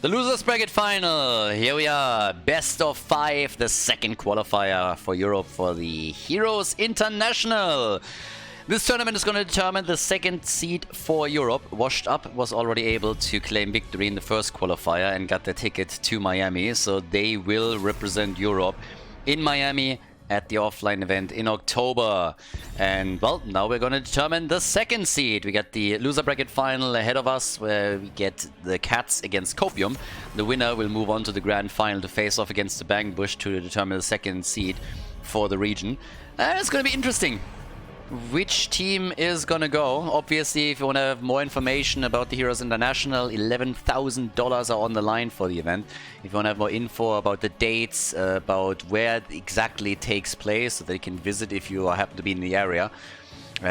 The losers bracket final. Here we are. Best of 5, the second qualifier for Europe for the Heroes International. This tournament is going to determine the second seed for Europe. Washed Up was already able to claim victory in the first qualifier and got the ticket to Miami. So they will represent Europe in Miami at the offline event in October. And well, now we're going to determine the second seed. We got the loser bracket final ahead of us, where we get the Cats against Copium. The winner will move on to the grand final to face off against the Bang Bush to determine the second seed for the region. And it's going to be interesting which team is gonna go. Obviously, if you want to have more information about the Heroes International, $11,000 are on the line for the event. If you want to have more info about the dates, about where exactly it takes place, so that you can visit if you happen to be in the area,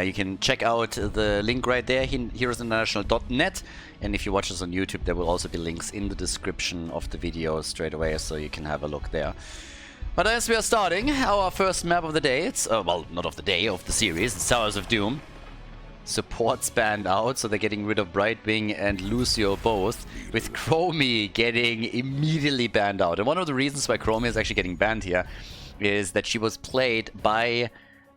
you can check out the link right there, heroesinternational.net. And if you watch us on YouTube, there will also be links in the description of the video straight away, so you can have a look there. But as we are starting our first map of the day, it's, well, not of the day, of the series, it's Towers of Doom. Supports banned out, so they're getting rid of Brightwing and Lucio both, with Chromie getting immediately banned out. And one of the reasons why Chromie is actually getting banned here is that she was played by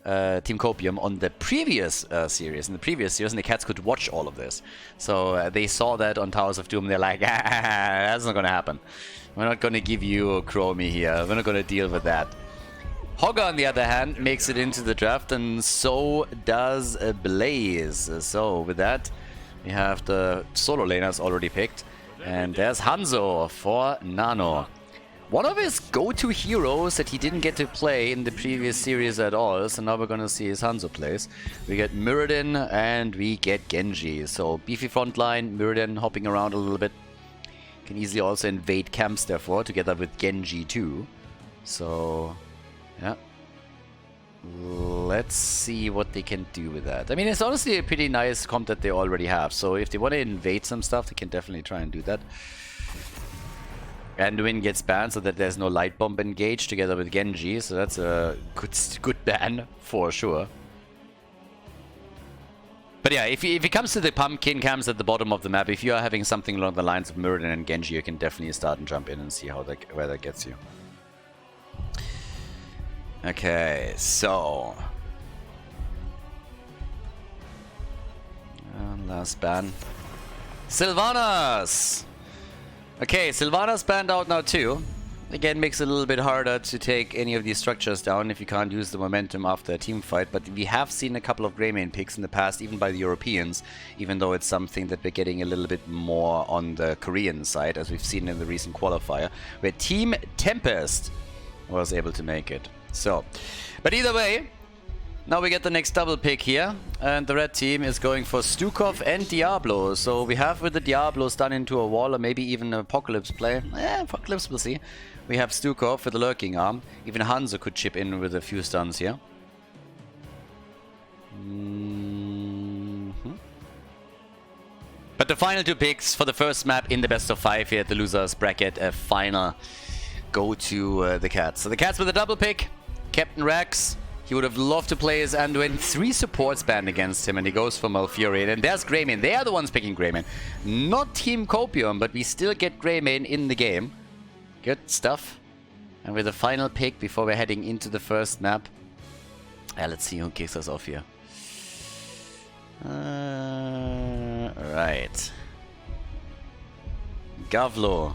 Team Copium on the previous series. In the previous series, and the Cats could watch all of this. So they saw that on Towers of Doom, they're like, that's not gonna happen. We're not going to give you Chromie here. We're not going to deal with that. Hogger, on the other hand, makes it into the draft, and so does Blaze. So with that, we have the solo laners already picked. And there's Hanzo for Nano. One of his go-to heroes that he didn't get to play in the previous series at all. So now we're going to see his Hanzo plays. We get Mirrodin and we get Genji. So beefy frontline, Mirrodin hopping around a little bit. Can easily also invade camps, therefore, together with Genji too. So, yeah. Let's see what they can do with that. I mean, it's honestly a pretty nice comp that they already have. So if they want to invade some stuff, they can definitely try and do that. Anduin gets banned so that there's no light bomb engaged together with Genji. So that's a good ban for sure. But yeah, if it comes to the pumpkin camps at the bottom of the map, if you are having something along the lines of Mirrodin and Genji, you can definitely start and jump in and see how where that gets you. Okay, so last ban, Sylvanas. Okay, Sylvanas banned out now too. Again, makes it a little bit harder to take any of these structures down if you can't use the momentum after a team fight. But we have seen a couple of Greymane picks in the past, even by the Europeans, even though it's something that we're getting a little bit more on the Korean side, as we've seen in the recent qualifier, where Team Tempest was able to make it. So, but either way, now we get the next double pick here, and the red team is going for Stukov and Diablo. So we have with the Diablo stun into a wall, or maybe even an Apocalypse play. Apocalypse, we'll see. We have Stukov with the Lurking Arm. Even Hanzo could chip in with a few stuns here. But the final two picks for the first map in the best of 5 here at the losers bracket final go to the Cats. So the Cats with a double pick. Captain Rex. He would have loved to play as Anduin. 3 supports banned against him, and he goes for Malfurion. And there's Greymane. They are the ones picking Greymane. Not Team Copium, but we still get Greymane in the game. Good stuff. And with the final pick before we're heading into the first map. Let's see who kicks us off here. Alright. Gavlo.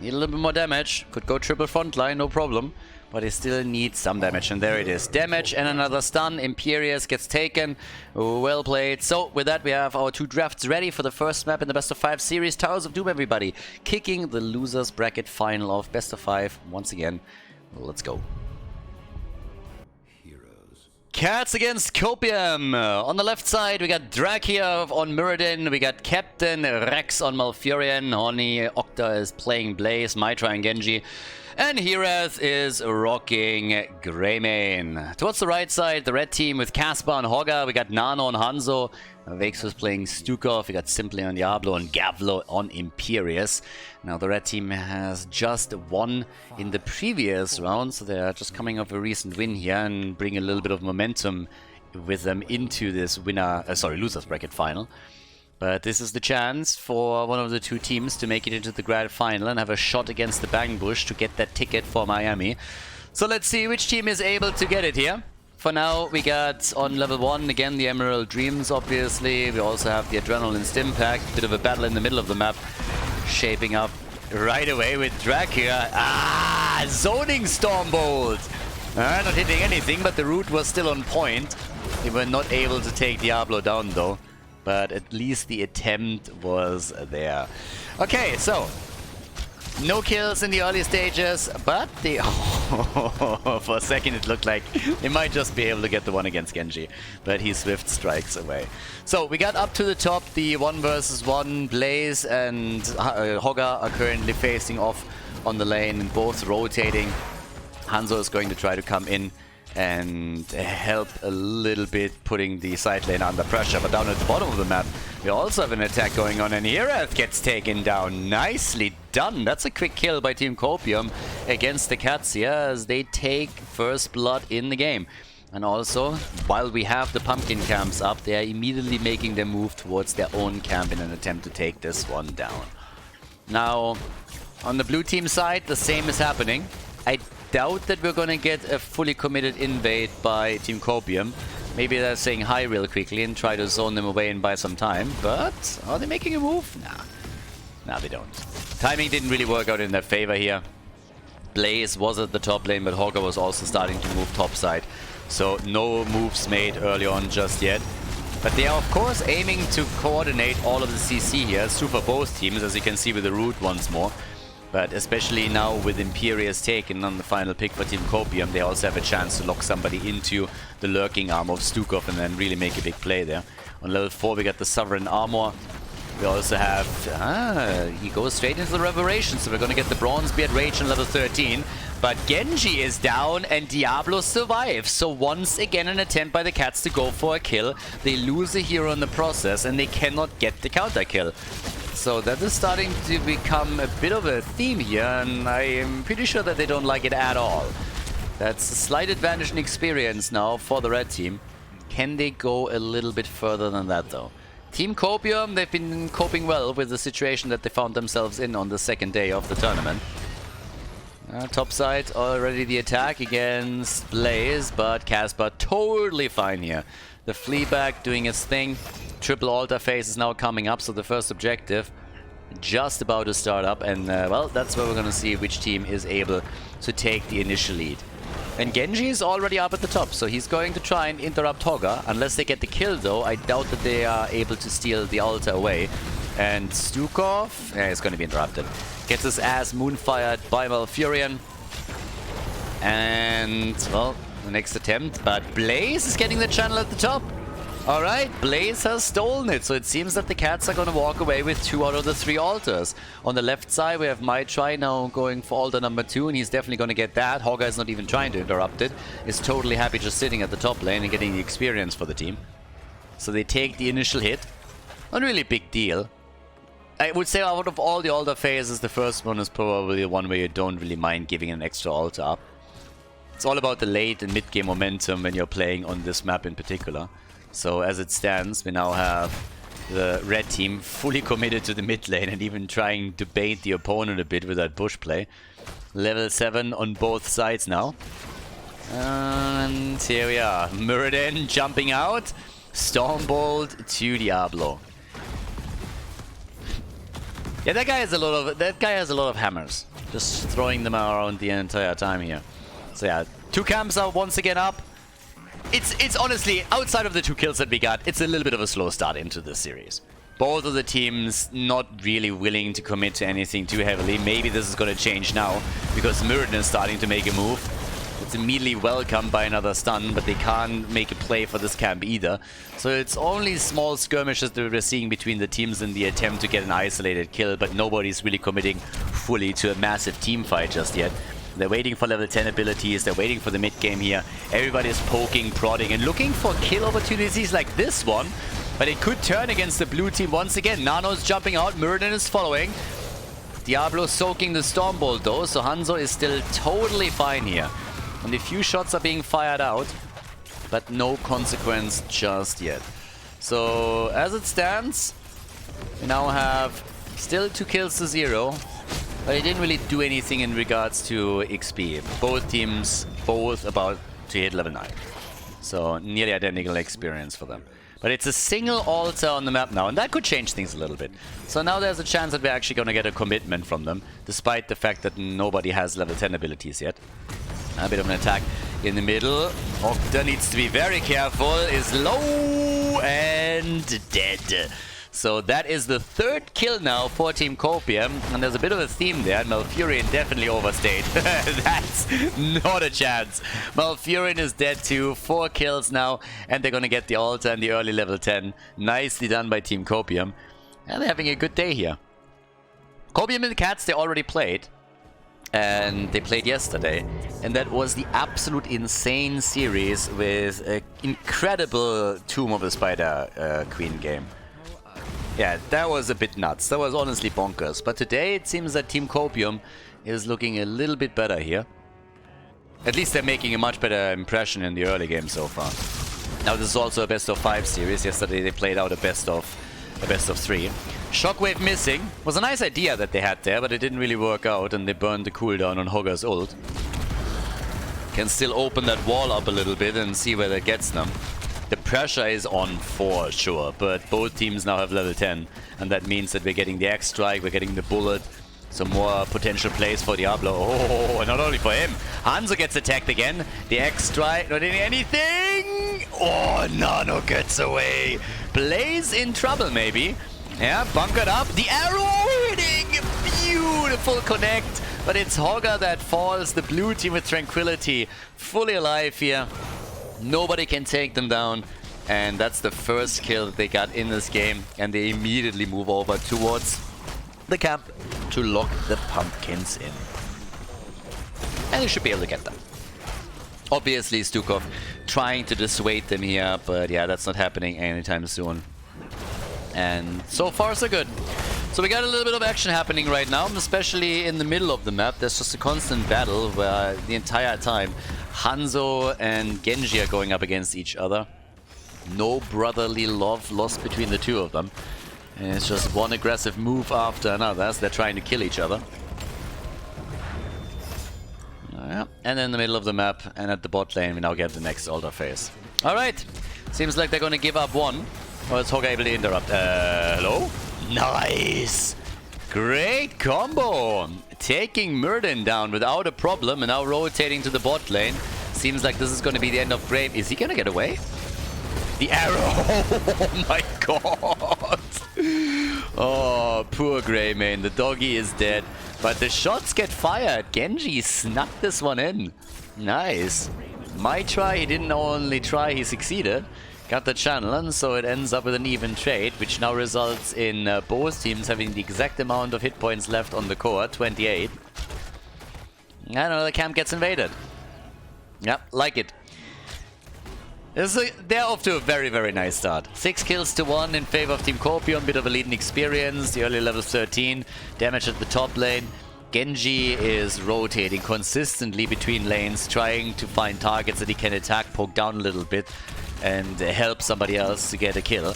Need a little bit more damage. Could go triple frontline, no problem. But he still needs some damage, and there it is. Damage and another stun. Imperius gets taken. Well played. So with that, we have our 2 drafts ready for the first map in the best of 5 series. Towers of Doom, everybody. Kicking the losers bracket final of best of 5 once again. Let's go. Cats against Copium. On the left side, we got Drakia on Mirrodin. We got Captain Rex on Malfurion. Oni Octa is playing Blaze, Mitra and Genji. And Hereth is rocking Greymane. Towards the right side, the red team with Caspar and Hogger. We got Nano and Hanzo. Vex was playing Stukov. We got Simply on Diablo and Gavlo on Imperius. Now the red team has just won in the previous round, so they're just coming off a recent win here and bring a little bit of momentum with them into this losers bracket final. But this is the chance for one of the two teams to make it into the grand final and have a shot against the Bang Bush to get that ticket for Miami. So let's see which team is able to get it here. For now, we got on level 1, again, the Emerald Dreams, obviously. We also have the Adrenaline Stim Pack. Bit of a battle in the middle of the map. Shaping up right away with Drak here. Ah! Zoning Stormbolt! Not hitting anything, but the root was still on point. They were not able to take Diablo down, though. But at least the attempt was there. Okay, so no kills in the early stages, but the for a second it looked like they might just be able to get the one against Genji, but he swift strikes away. So we got up to the top. The 1 versus 1 Blaze and Hogger are currently facing off on the lane, both rotating. Hanzo is going to try to come in and help a little bit, putting the side lane under pressure. But down at the bottom of the map, we also have an attack going on, and Erath gets taken down. Nicely done. That's a quick kill by Team Copium against the Cats here, as they take first blood in the game. And also, while we have the pumpkin camps up, they are immediately making their move towards their own camp in an attempt to take this one down. Now, on the blue team side, the same is happening. I doubt that we're gonna get a fully committed invade by Team Copium. Maybe they're saying hi real quickly and try to zone them away and buy some time. But are they making a move? Nah, they don't. Timing didn't really work out in their favor here. Blaze was at the top lane, but Hogger was also starting to move topside. So no moves made early on just yet. But they are of course aiming to coordinate all of the CC here. It's true for both teams, as you can see with the root once more. But especially now with Imperius taken on the final pick for Team Copium, they also have a chance to lock somebody into the lurking arm of Stukov and then really make a big play there. On level 4 we got the Sovereign Armor. We also have... he goes straight into the Reveration, so we're gonna get the Bronzebeard Rage on level 13. But Genji is down and Diablo survives. So once again an attempt by the Cats to go for a kill. They lose a hero in the process and they cannot get the counter kill. So that is starting to become a bit of a theme here, and I am pretty sure that they don't like it at all. That's a slight advantage in experience now for the red team. Can they go a little bit further than that though? Team Copium, they've been coping well with the situation that they found themselves in on the second day of the tournament. Top side, already the attack against Blaze, but Casper totally fine here. The Fleabag doing its thing. Triple altar phase is now coming up, so the first objective just about to start up, and well, that's where we're gonna see which team is able to take the initial lead. And Genji is already up at the top, so he's going to try and interrupt Hogger. Unless they get the kill though, I doubt that they are able to steal the altar away. And Stukov, yeah, is going to be interrupted. Gets his ass moonfired by Malfurion. And, well, the next attempt, but Blaze is getting the channel at the top. Alright, Blaze has stolen it, so it seems that the Cats are going to walk away with 2 out of the 3 altars. On the left side, we have Maitri now going for altar number 2, and he's definitely going to get that. Hogger is not even trying to interrupt it. Is totally happy just sitting at the top lane and getting the experience for the team. So they take the initial hit. Not really a big deal. I would say out of all the altar phases, the first one is probably the one where you don't really mind giving an extra altar up. It's all about the late and mid-game momentum when you're playing on this map in particular. So as it stands, we now have the red team fully committed to the mid lane and even trying to bait the opponent a bit with that push play. Level 7 on both sides now. And here we are. Muradin jumping out. Stormbolt to Diablo. Yeah, that guy has a lot of hammers. Just throwing them around the entire time here. So yeah, 2 camps are once again up. It's honestly, outside of the 2 kills that we got, it's a little bit of a slow start into this series. Both of the teams not really willing to commit to anything too heavily. Maybe this is going to change now, because Muradin is starting to make a move. It's immediately welcomed by another stun, but they can't make a play for this camp either. So it's only small skirmishes that we're seeing between the teams in the attempt to get an isolated kill, but nobody's really committing fully to a massive team fight just yet. They're waiting for level 10 abilities, they're waiting for the mid game here. Everybody's poking, prodding, and looking for kill opportunities like this one. But it could turn against the blue team once again. Nano's jumping out, Muradin is following. Diablo soaking the Stormbolt though, so Hanzo is still totally fine here. And a few shots are being fired out, but no consequence just yet. So as it stands, We now have still 2 kills to 0. But it didn't really do anything in regards to XP. Both teams, both about to hit level 9. So nearly identical experience for them. But it's a single altar on the map now, and that could change things a little bit. So now there's a chance that we're actually going to get a commitment from them, despite the fact that nobody has level 10 abilities yet. A bit of an attack in the middle. Octa needs to be very careful, is low and dead. So that is the 3rd kill now for Team Copium, and there's a bit of a theme there. Malfurion definitely overstayed. That's not a chance. Malfurion is dead too. 4 kills now, and they're gonna get the altar and the early level 10. Nicely done by Team Copium. And they're having a good day here. Copium and the Cats, they already played. And they played yesterday. And that was the absolute insane series with an incredible Tomb of the Spider Queen game. Yeah, that was a bit nuts. That was honestly bonkers. But today it seems that Team Copium is looking a little bit better here. At least they're making a much better impression in the early game so far. Now this is also a best of 5 series. Yesterday they played out a best of 3. Shockwave missing was a nice idea that they had there, but it didn't really work out, and they burned the cooldown on Hogger's ult. Can still open that wall up a little bit and see where that gets them. The pressure is on for sure, but both teams now have level 10, and that means that we're getting the X-Strike, we're getting the Bullet, some more potential plays for Diablo. Oh, not only for him. Hanzo gets attacked again. The X-Strike, not doing anything. Oh, Nano gets away. Blaze in trouble, maybe. Yeah, bunkered up. The arrow hitting. Beautiful connect. But it's Hogger that falls. The blue team with Tranquility fully alive here. Nobody can take them down, and that's the first kill that they got in this game, and they immediately move over towards the camp to lock the pumpkins in. And they should be able to get them. Obviously Stukov trying to dissuade them here, but yeah, that's not happening anytime soon. And so far so good. So we got a little bit of action happening right now, especially in the middle of the map. There's just a constant battle where the entire time Hanzo and Genji are going up against each other. No brotherly love lost between the two of them. And it's just one aggressive move after another as they're trying to kill each other. And in the middle of the map and at the bot lane we now get the next altar phase. Alright, seems like they're gonna give up one. Or is Hogger able to interrupt? Hello? Nice! Great combo! Taking Murden down without a problem and now rotating to the bot lane. Seems like this is going to be the end of Grave. Is he going to get away? The arrow! Oh my god! Oh, poor Greymane. The doggy is dead. But the shots get fired. Genji snuck this one in. Nice. My try, he didn't only try, he succeeded. Got the channel, and so it ends up with an even trade, which now results in both teams having the exact amount of hit points left on the core, 28. And another camp gets invaded. Yep, like it. They're off to a very, very nice start. 6 kills to 1 in favor of Team Copium, bit of a leading experience, the early level 13, damage at the top lane. Genji is rotating consistently between lanes, trying to find targets that he can attack, poke down a little bit, and help somebody else to get a kill.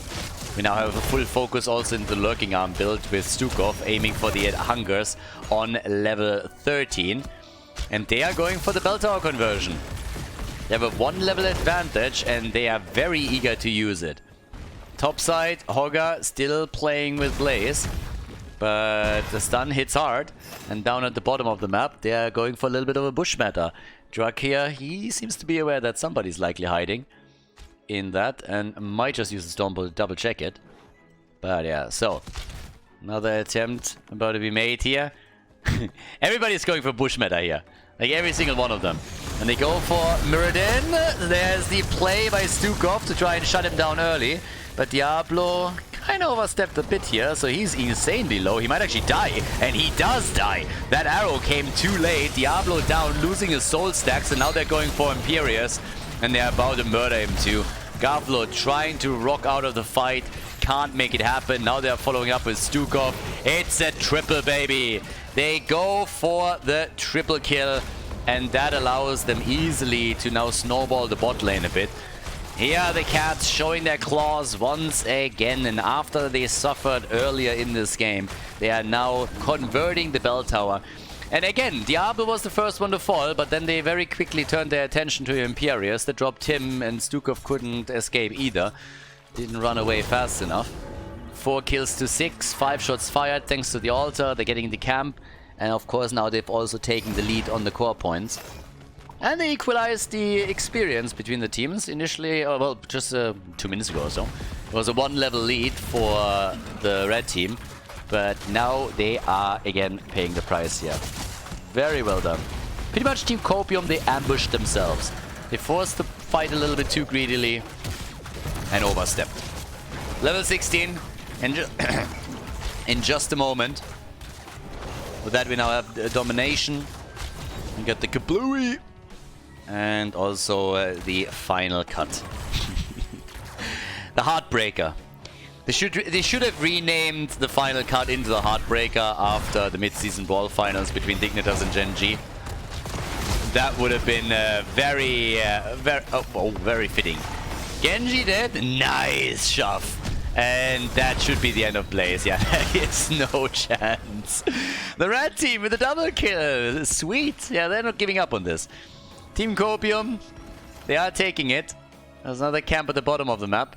We now have a full focus also in the Lurking Arm build with Stukov aiming for the Hungers on level 13. And they are going for the bell tower conversion. They have a 1 level advantage and they are very eager to use it. Top side, Hogger still playing with Blaze. But the stun hits hard. And down at the bottom of the map, they are going for a little bit of a bush meta. Drug here, he seems to be aware that somebody's likely hiding in that and might just use the Storm Bolt to double check it. But yeah, so another attempt about to be made here. Everybody's going for bush meta here, like every single one of them, and they go for Muradin. There's the play by Stukov to try and shut him down early, but Diablo kind of overstepped a bit here, so he's insanely low. He might actually die, and he does die. That arrow came too late. Diablo down, losing his soul stacks, and now they're going for Imperious, and they're about to murder him too. Garflo trying to rock out of the fight, can't make it happen. Now they're following up with Stukov. It's a triple, baby. They go for the triple kill, and that allows them easily to now snowball the bot lane a bit. Here are the cats showing their claws once again, and after they suffered earlier in this game, they are now converting the bell tower. And again, Diablo was the first one to fall, but then they very quickly turned their attention to Imperius. That dropped him, and Stukov couldn't escape either. Didn't run away fast enough. 4 kills to 6, 5 shots fired thanks to the altar. They're getting the camp, and of course now they've also taken the lead on the core points. And they equalized the experience between the teams. Initially, well, just 2 minutes ago or so, it was a 1-level lead for the red team. But now they are again paying the price here. Very well done. Pretty much Team Copium, they ambushed themselves. They forced the fight a little bit too greedily and overstepped. Level 16 and in just a moment. With that we now have domination. We got the kablooey. And also the final cut. The Heartbreaker. They should have renamed the final cut into the Heartbreaker after the mid-season Brawl finals between Dignitas and Gen G. That would have been very fitting. Genji dead, nice shove. And that should be the end of Blaze. Yeah, there is no chance. The red team with a double kill. Sweet. Yeah, they're not giving up on this. Team Copium, they are taking it. There's another camp at the bottom of the map.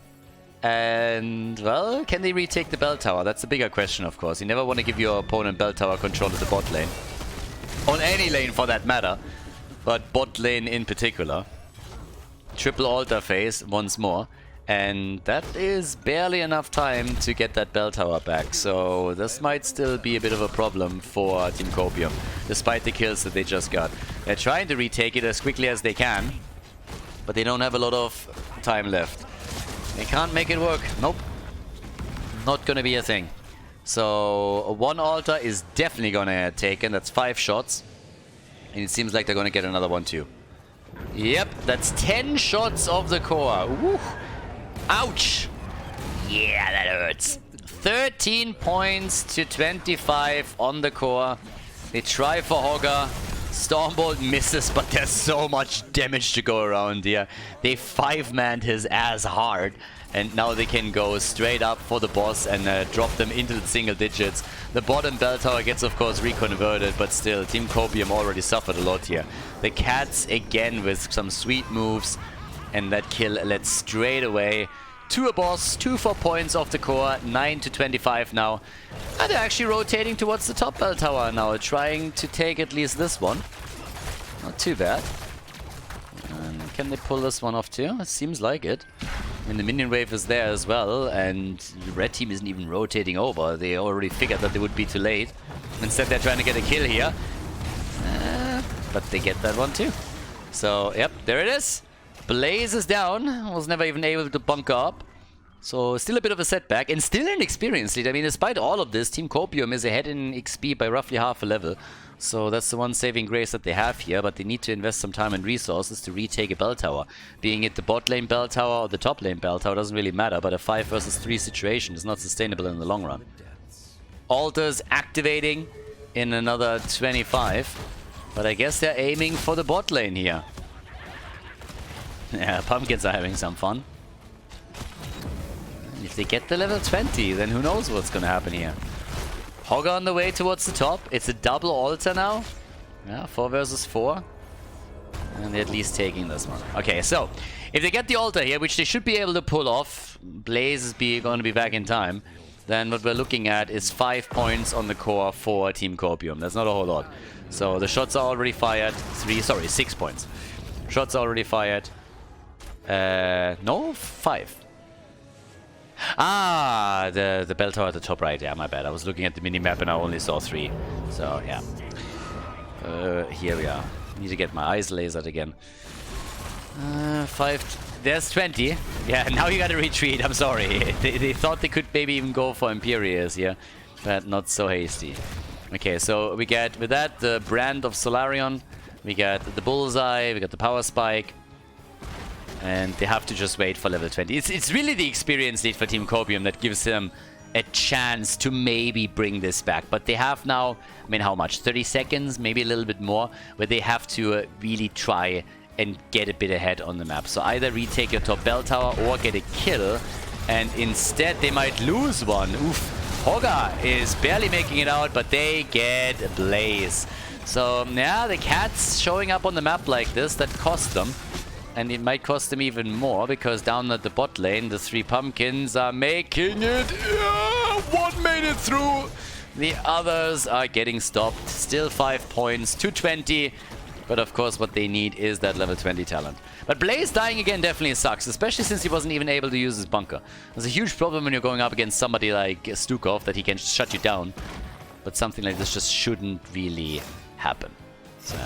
And, well, can they retake the bell tower? That's the bigger question, of course. You never want to give your opponent bell tower control of the bot lane. On any lane, for that matter. But bot lane in particular. Triple altar phase once more. And that is barely enough time to get that bell tower back. So this might still be a bit of a problem for Team Copium, despite the kills that they just got. They're trying to retake it as quickly as they can. But they don't have a lot of time left. They can't make it work. Nope. Not gonna be a thing. So one altar is definitely gonna get taken. That's 5 shots. And it seems like they're gonna get another one too. Yep, that's 10 shots of the core. Woo. Ouch. Yeah, that hurts. 13 points to 25 on the core. They try for Hogger. Stormbolt misses, but there's so much damage to go around here. They 5-manned his ass hard, and now they can go straight up for the boss and drop them into the single digits. The bottom bell tower gets, of course, reconverted, but still, Team Copium already suffered a lot here. The cats again with some sweet moves, and that kill led straight away to a boss. 2 for points off the core, 9 to 25 now. And they're actually rotating towards the top bell tower now, trying to take at least this one. Not too bad. And can they pull this one off too? It seems like it. I mean, the minion wave is there as well, and the red team isn't even rotating over. They already figured that they would be too late. Instead, they're trying to get a kill here. But they get that one too. So, yep, there it is. Blaze is down, was never even able to bunker up. So still a bit of a setback, and still an experience lead. I mean, despite all of this, Team Copium is ahead in XP by roughly half a level. So that's the one saving grace that they have here, but they need to invest some time and resources to retake a bell tower. Being it the bot lane bell tower or the top lane bell tower doesn't really matter, but a 5 versus 3 situation is not sustainable in the long run. Altars activating in another 25, but I guess they're aiming for the bot lane here. Yeah, pumpkins are having some fun. And if they get the level 20, then who knows what's gonna happen here. Hogger on the way towards the top. It's a double altar now. Yeah, 4 versus 4. And they're at least taking this one. Okay, so if they get the altar here, which they should be able to pull off, Blaze is going to be back in time, then what we're looking at is 5 points on the core for Team Copium. That's not a whole lot. So the shots are already fired. 6 points. Shots are already fired. No, 5. Ah, the bell tower at the top right. Yeah, my bad. I was looking at the mini-map and I only saw 3. So, yeah. Here we are. Need to get my eyes lasered again. 5. There's 20. Yeah, now you gotta retreat. I'm sorry. They thought they could maybe even go for Imperius here, but not so hasty. Okay, so we get, with that, the brand of Solarion. We got the bullseye. We got the power spike. And they have to just wait for level 20. It's really the experience lead for Team Copium that gives them a chance to maybe bring this back. But they have now, I mean, how much? 30 seconds, maybe a little bit more, where they have to really try and get a bit ahead on the map. So either retake your top bell tower or get a kill, and instead they might lose one. Oof. Hogger is barely making it out, but they get a Blaze. So yeah, the cats showing up on the map like this, that cost them. And it might cost them even more, because down at the bot lane, the 3 pumpkins are making it. One made it through. The others are getting stopped. Still 5 points, 220. But of course, what they need is that level 20 talent. But Blaze dying again definitely sucks, especially since he wasn't even able to use his bunker. There's a huge problem when you're going up against somebody like Stukov, that he can shut you down. But something like this just shouldn't really happen. So...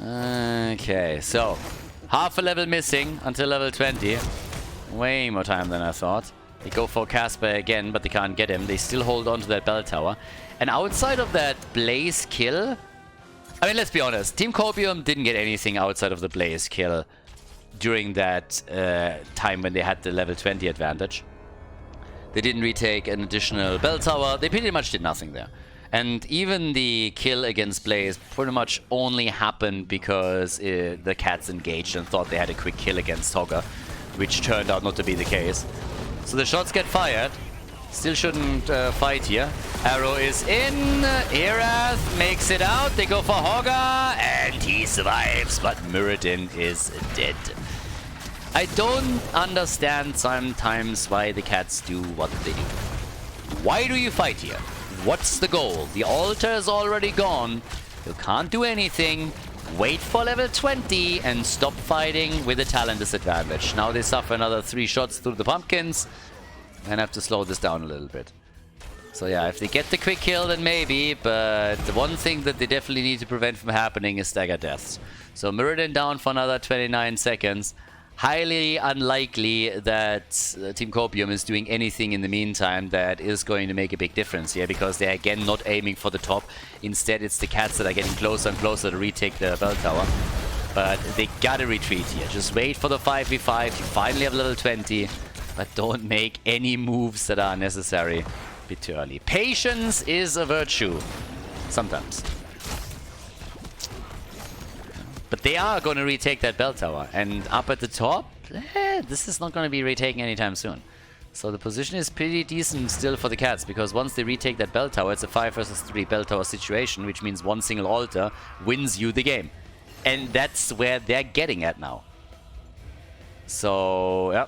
okay, so half a level missing until level 20. Way more time than I thought. They go for Casper again, but they can't get him. They still hold on to that bell tower. And outside of that Blaze kill... I mean, let's be honest. Team Copium didn't get anything outside of the Blaze kill during that time when they had the level 20 advantage. They didn't retake an additional bell tower. They pretty much did nothing there. And even the kill against Blaze pretty much only happened because the cats engaged and thought they had a quick kill against Hogger, which turned out not to be the case. So the shots get fired. Still shouldn't fight here. Arrow is in. Erath makes it out. They go for Hogger, and he survives, but Muradin is dead. I don't understand sometimes why the cats do what they do. Why do you fight here? What's the goal? The altar is already gone. You can't do anything. Wait for level 20 and stop fighting with a talent disadvantage. Now they suffer another 3 shots through the pumpkins and have to slow this down a little bit. So yeah, if they get the quick kill, then maybe, but the one thing that they definitely need to prevent from happening is stagger deaths. So Muradin down for another 29 seconds. Highly unlikely that Team Copium is doing anything in the meantime that is going to make a big difference here, because they're again not aiming for the top. Instead, it's the cats that are getting closer and closer to retake the bell tower. But they gotta retreat here. Just wait for the 5v5. You finally have level 20, but don't make any moves that are necessary a bit too early. Patience is a virtue. Sometimes. But they are going to retake that bell tower. And up at the top, this is not going to be retaken anytime soon. So the position is pretty decent still for the cats, because once they retake that bell tower, it's a 5 versus 3 bell tower situation, which means one single altar wins you the game. And that's where they're getting at now. So, yeah.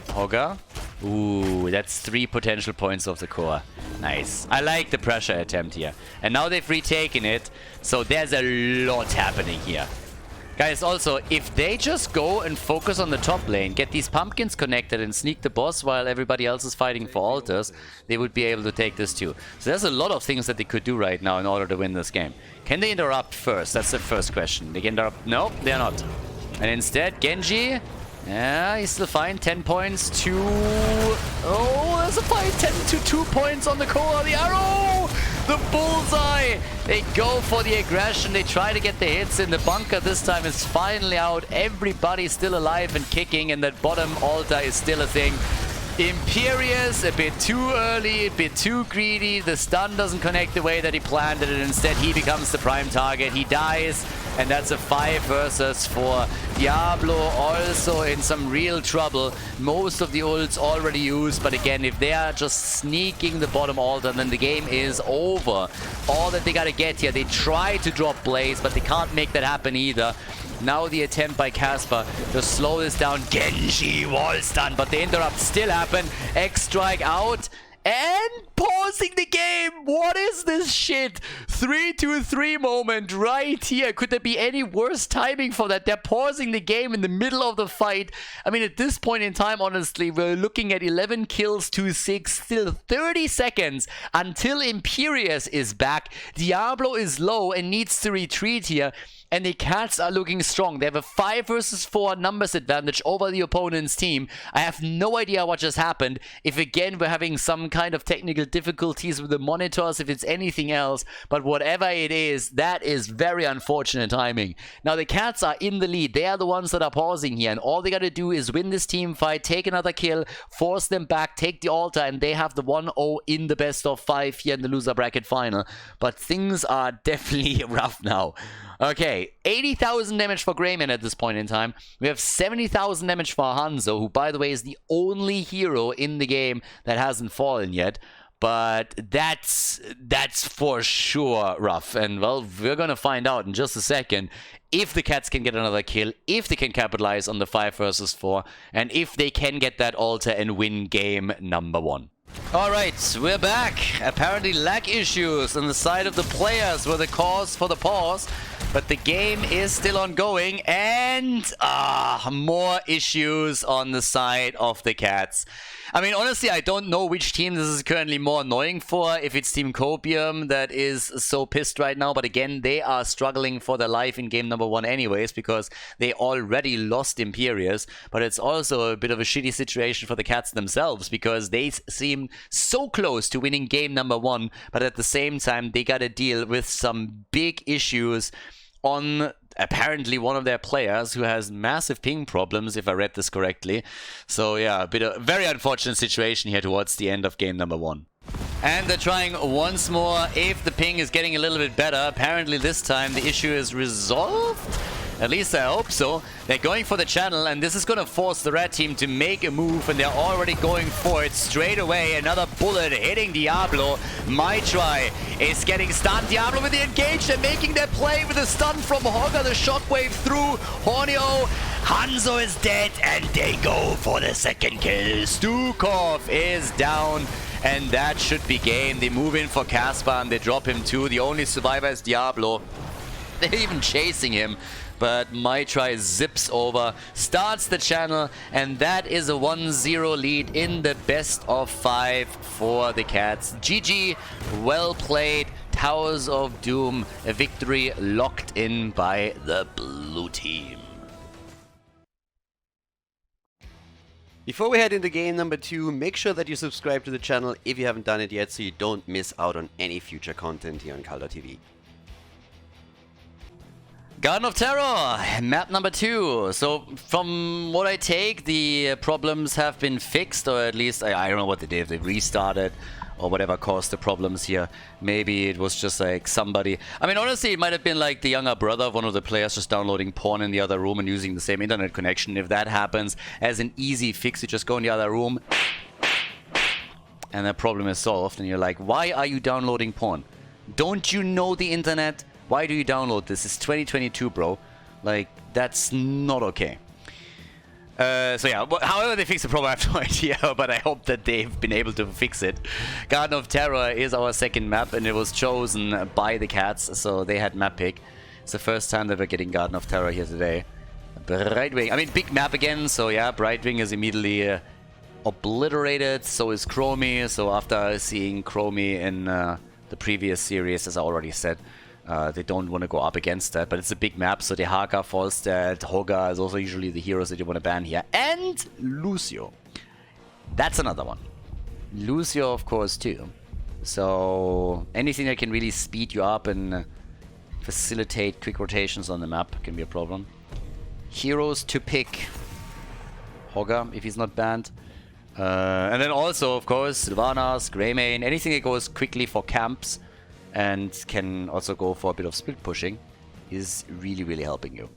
Hogger. Ooh, that's 3 potential points of the core. Nice. I like the pressure attempt here. And now they've retaken it, so there's a lot happening here. Guys, also, if they just go and focus on the top lane, get these pumpkins connected and sneak the boss while everybody else is fighting for altars, they would be able to take this too. So there's a lot of things that they could do right now in order to win this game. Can they interrupt first? That's the first question. They can interrupt? No, they're not. And instead, Genji... yeah, he's still fine. 10 points to... oh, there's a fight. 10 to 2 points on the core. The arrow! The bullseye! They go for the aggression. They try to get the hits in the bunker. This time is finally out. Everybody's still alive and kicking, and that bottom altar is still a thing. Imperious, a bit too early, a bit too greedy. The stun doesn't connect the way that he planned it, and instead he becomes the prime target. He dies, and that's a 5 versus 4. Diablo also in some real trouble. Most of the ults already used, but again, if they are just sneaking the bottom altar, then the game is over. All that they gotta get here, they try to drop Blaze, but they can't make that happen either. Now the attempt by Casper to slow this down. Genji wall stun, but the interrupt still happen. X-Strike out and pausing the game. What is this shit? 3-2-3 moment right here. Could there be any worse timing for that? They're pausing the game in the middle of the fight. I mean, at this point in time, honestly, we're looking at 11 kills to 6. Still 30 seconds until Imperious is back. Diablo is low and needs to retreat here. And the cats are looking strong. They have a 5 versus 4 numbers advantage over the opponent's team. I have no idea what just happened. If again we're having some kind of technical it difficulties with the monitors, if it's anything else, but whatever it is, that is very unfortunate timing. Now the Cats are in the lead. They are the ones that are pausing here, and all they gotta do is win this team fight, take another kill, force them back, take the altar, and they have the 1-0 in the best of 5 here in the loser bracket final. But things are definitely rough now. Okay, 80,000 damage for Greyman at this point in time. We have 70,000 damage for Hanzo, who, by the way, is the only hero in the game that hasn't fallen yet. But that's for sure rough. And, well, we're going to find out in just a second if the Cats can get another kill, if they can capitalize on the 5 versus 4, and if they can get that altar and win game number 1. Alright, we're back. Apparently lag issues on the side of the players were the cause for the pause, but the game is still ongoing, and more issues on the side of the Cats. I mean, honestly, I don't know which team this is currently more annoying for, if it's Team Copium that is so pissed right now, but again, they are struggling for their life in game number 1 anyways, because they already lost Imperius, but it's also a bit of a shitty situation for the Cats themselves, because they seem so close to winning game number 1, but at the same time, they gotta deal with some big issues on apparently one of their players who has massive ping problems, if I read this correctly. So yeah, a very unfortunate situation here towards the end of game number 1. And they're trying once more if the ping is getting a little bit better. Apparently this time the issue is resolved. At least I hope so. They're going for the channel, and this is going to force the red team to make a move, and they're already going for it straight away. Another bullet hitting Diablo. My try is getting stunned. Diablo with the engage and making their play with a stun from Hogger. The shockwave through Hornio. Hanzo is dead, and they go for the second kill. Stukov is down, and that should be game. They move in for Casper, and they drop him too. The only survivor is Diablo. They're even chasing him. But My Try zips over, starts the channel, and that is a 1-0 lead in the best of 5 for the Cats. GG, well played. Towers of Doom, a victory locked in by the blue team. Before we head into game number 2, make sure that you subscribe to the channel if you haven't done it yet, so you don't miss out on any future content here on Khaldor TV. Garden of Terror, map number 2. So from what I take, the problems have been fixed, or at least I don't know what they did. They restarted or whatever caused the problems here. Maybe it was just like somebody. I mean, honestly, it might have been like the younger brother of one of the players just downloading porn in the other room and using the same internet connection. If that happens, as an easy fix, you just go in the other room and the problem is solved. And you're like, why are you downloading porn? Don't you know the internet? Why do you download this? It's 2022, bro. Like, that's not okay. So yeah, however they fix the problem, I have no idea, but I hope that they've been able to fix it. Garden of Terror is our second map, and it was chosen by the Cats, so they had map pick. It's the first time that we're getting Garden of Terror here today. Brightwing, I mean, big map again, so yeah, Brightwing is immediately obliterated, so is Chromie. So after seeing Chromie in the previous series, as I already said, they don't want to go up against that, but it's a big map, so Dehaka falls dead. Hoga is also usually the heroes that you want to ban here. And Lucio. That's another one. Lucio, of course, too. So anything that can really speed you up and facilitate quick rotations on the map can be a problem. Heroes to pick. Hoga, if he's not banned. And then also, of course, Sylvanas, Greymane, anything that goes quickly for camps and can also go for a bit of split pushing is really, really helping you.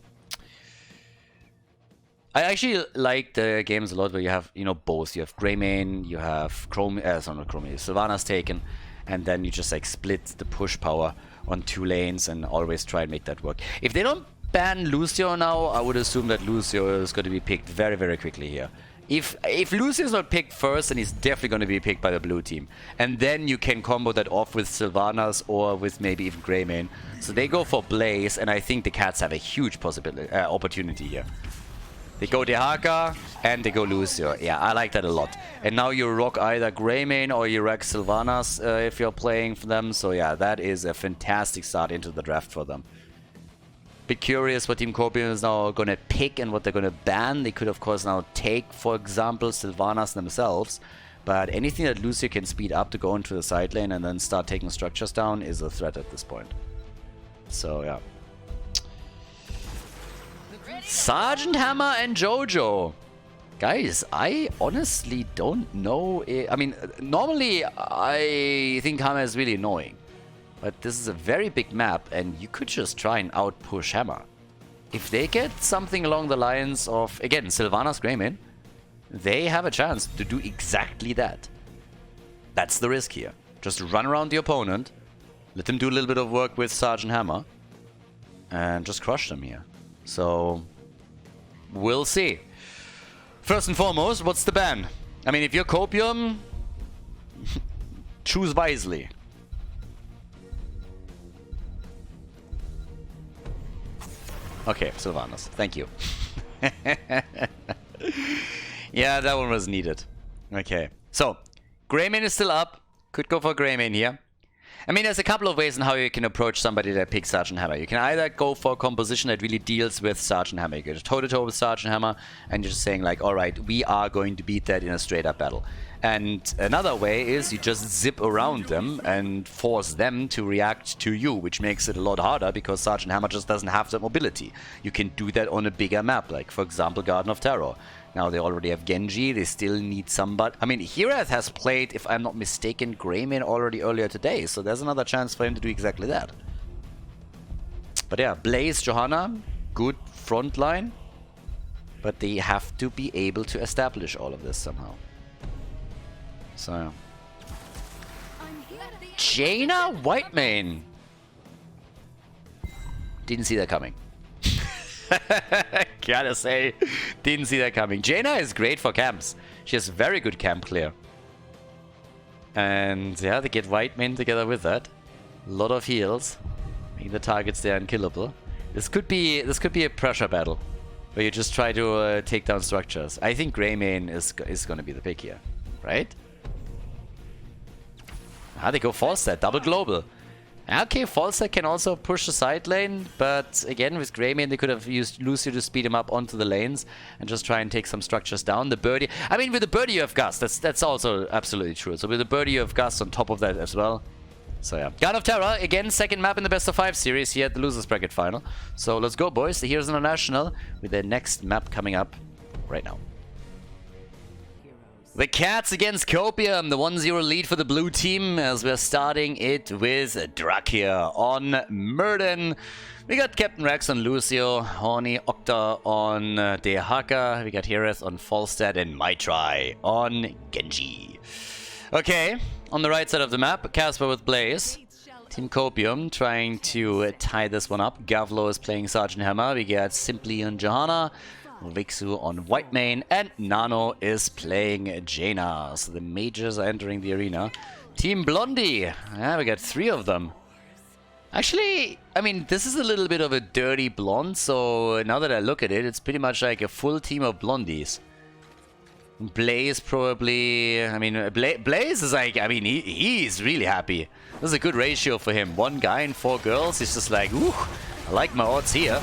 I actually like the games a lot where you have, you know, both. You have Greymane, you have Sylvanas taken, and then you just like split the push power on 2 lanes and always try and make that work. If they don't ban Lucio now, I would assume that Lucio is going to be picked very, very quickly here. If Lucio is not picked first, then he's definitely going to be picked by the blue team. And then you can combo that off with Sylvanas or with maybe even Greymane. So they go for Blaze, and I think the Cats have a huge opportunity here. They go Dehaka and they go Lucio. Yeah, I like that a lot. And now you rock either Greymane or you rock Sylvanas if you're playing for them. So yeah, that is a fantastic start into the draft for them. Bit curious what Team Copium is now going to pick and what they're going to ban. They could, of course, now take, for example, Sylvanas themselves. But anything that Lucio can speed up to go into the side lane and then start taking structures down is a threat at this point. So, yeah. Sergeant Hammer and Jojo. Guys, I honestly don't know. I mean, normally I think Hammer is really annoying. But this is a very big map and you could just try and outpush Hammer. If they get something along the lines of, again, Sylvanas Greymane, they have a chance to do exactly that. That's the risk here. Just run around the opponent, let them do a little bit of work with Sergeant Hammer, and just crush them here. So, we'll see. First and foremost, what's the ban? I mean, if you're Copium, choose wisely. Okay, Sylvanas, thank you. Yeah, that one was needed. Okay, so Greymane is still up. Could go for Greymane here. I mean, there's a couple of ways on how you can approach somebody that picks Sergeant Hammer. You can either go for a composition that really deals with Sergeant Hammer. You go toe-to-toe with Sergeant Hammer, and you're just saying like, alright, we are going to beat that in a straight-up battle. And another way is you just zip around them and force them to react to you, which makes it a lot harder because Sergeant Hammer just doesn't have that mobility. You can do that on a bigger map, like for example Garden of Terror. Now they already have Genji, they still need somebody. I mean, Hiraeth has played, if I'm not mistaken, Greymane already earlier today, so there's another chance for him to do exactly that. But yeah, Blaze, Johanna, good front line, but they have to be able to establish all of this somehow. So, Jaina Whitemane. Didn't see that coming. Gotta say, didn't see that coming. Jaina is great for camps. She has very good camp clear. And yeah, they get Whitemane together with that. A lot of heals. Making the targets there unkillable. This could be a pressure battle. Where you just try to take down structures. I think Greymane is gonna be the pick here. Right? Ah, they go Falstad, double global. Okay, Falstad can also push the side lane, but again, with Greymane, they could have used Lucio to speed him up onto the lanes and just try and take some structures down. The birdie, I mean, with the birdie you have Gust, that's also absolutely true. So with the birdie you have Gust on top of that as well. So yeah, God of Terror, again, second map in the best of 5 series here at the Losers Bracket final. So let's go, boys. The Heroes International with their next map coming up right now. The Cats against Copium, the 1-0 lead for the blue team as we're starting it with Drak here on Murden. We got Captain Rex on Lucio, Horny Octa on Dehaka, we got Hiraeth on Falstad and Maitrai on Genji. Okay, on the right side of the map, Casper with Blaze. Team Copium trying to tie this one up. Gavlo is playing Sergeant Hammer, we got Simply on Johanna. Vixu on Whitemane, and Nano is playing Jaina. So the mages are entering the arena. Team Blondie. Yeah, we got 3 of them. Actually, I mean, this is a little bit of a dirty blonde, so now that I look at it, it's pretty much like a full team of blondies. Blaze probably... I mean, Blaze is like... I mean, he's really happy. This is a good ratio for him. 1 guy and 4 girls. He's just like, ooh, I like my odds here.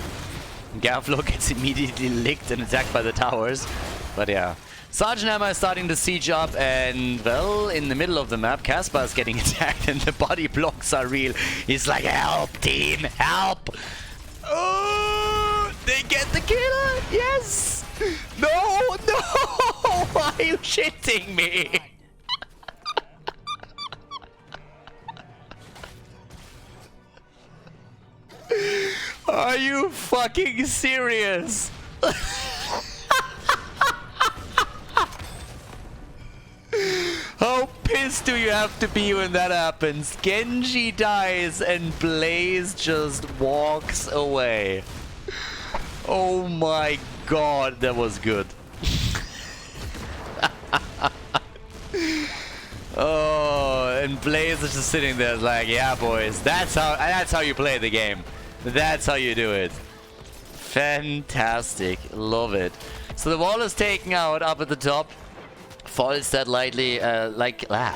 Gavlo gets immediately licked and attacked by the towers. But yeah. Sergeant Hammer is starting the siege up and, well, in the middle of the map, Caspar is getting attacked and the body blocks are real. He's like, help, team, help! Oh, they get the killer! Yes! No, no! Why are you shitting me? Are you fucking serious? How pissed do you have to be when that happens? Genji dies and Blaze just walks away. Oh my god, that was good. Oh, and Blaze is just sitting there like, yeah boys, that's how you play the game. That's how you do it. Fantastic. Love it. So the wall is taken out up at the top. Falstad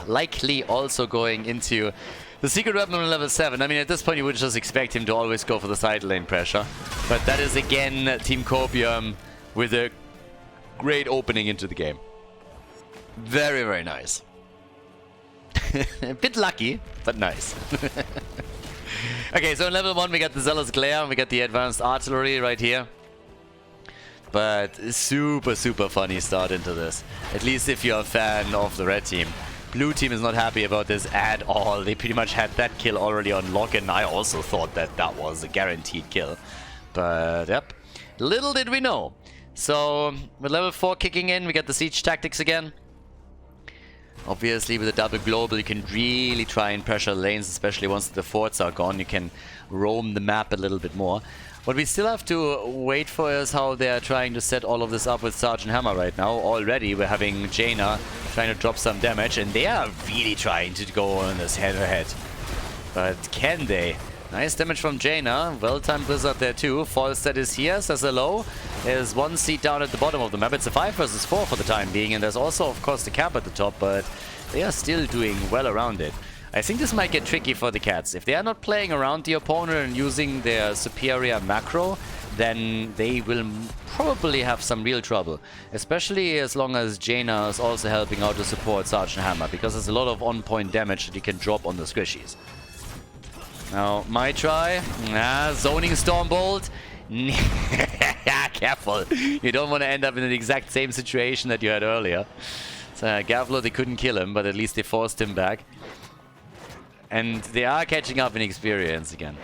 likely also going into the secret weapon on level 7. I mean, at this point you would just expect him to always go for the side lane pressure. But that is again Team Copium with a great opening into the game. Very, very nice. A bit lucky, but nice. Okay, so in level 1 we got the Zealous Glare, and we got the Advanced Artillery right here. But super, super funny start into this. At least if you're a fan of the red team. Blue team is not happy about this at all. They pretty much had that kill already on lock, and I also thought that that was a guaranteed kill. But yep, little did we know. So with level 4 kicking in, we got the siege tactics again. Obviously with a double global you can really try and pressure lanes, especially once the forts are gone. You can roam the map a little bit more. What we still have to wait for is how they're trying to set all of this up with Sergeant Hammer right now. Already we're having Jaina trying to drop some damage, and they are really trying to go on this head-to-head. But can they? Nice damage from Jaina. Well-timed Blizzard there too. Falstad is here, says hello. There's one seat down at the bottom of the map. It's a 5 versus 4 for the time being, and there's also of course the camp at the top, but they are still doing well around it. I think this might get tricky for the cats. If they are not playing around the opponent and using their superior macro, then they will probably have some real trouble. Especially as long as Jaina is also helping out to support Sergeant Hammer, because there's a lot of on-point damage that you can drop on the squishies. Now, my try. Zoning Stormbolt. Careful. You don't want to end up in the exact same situation that you had earlier. So, Gavlo, they couldn't kill him, but at least they forced him back. And they are catching up in experience again.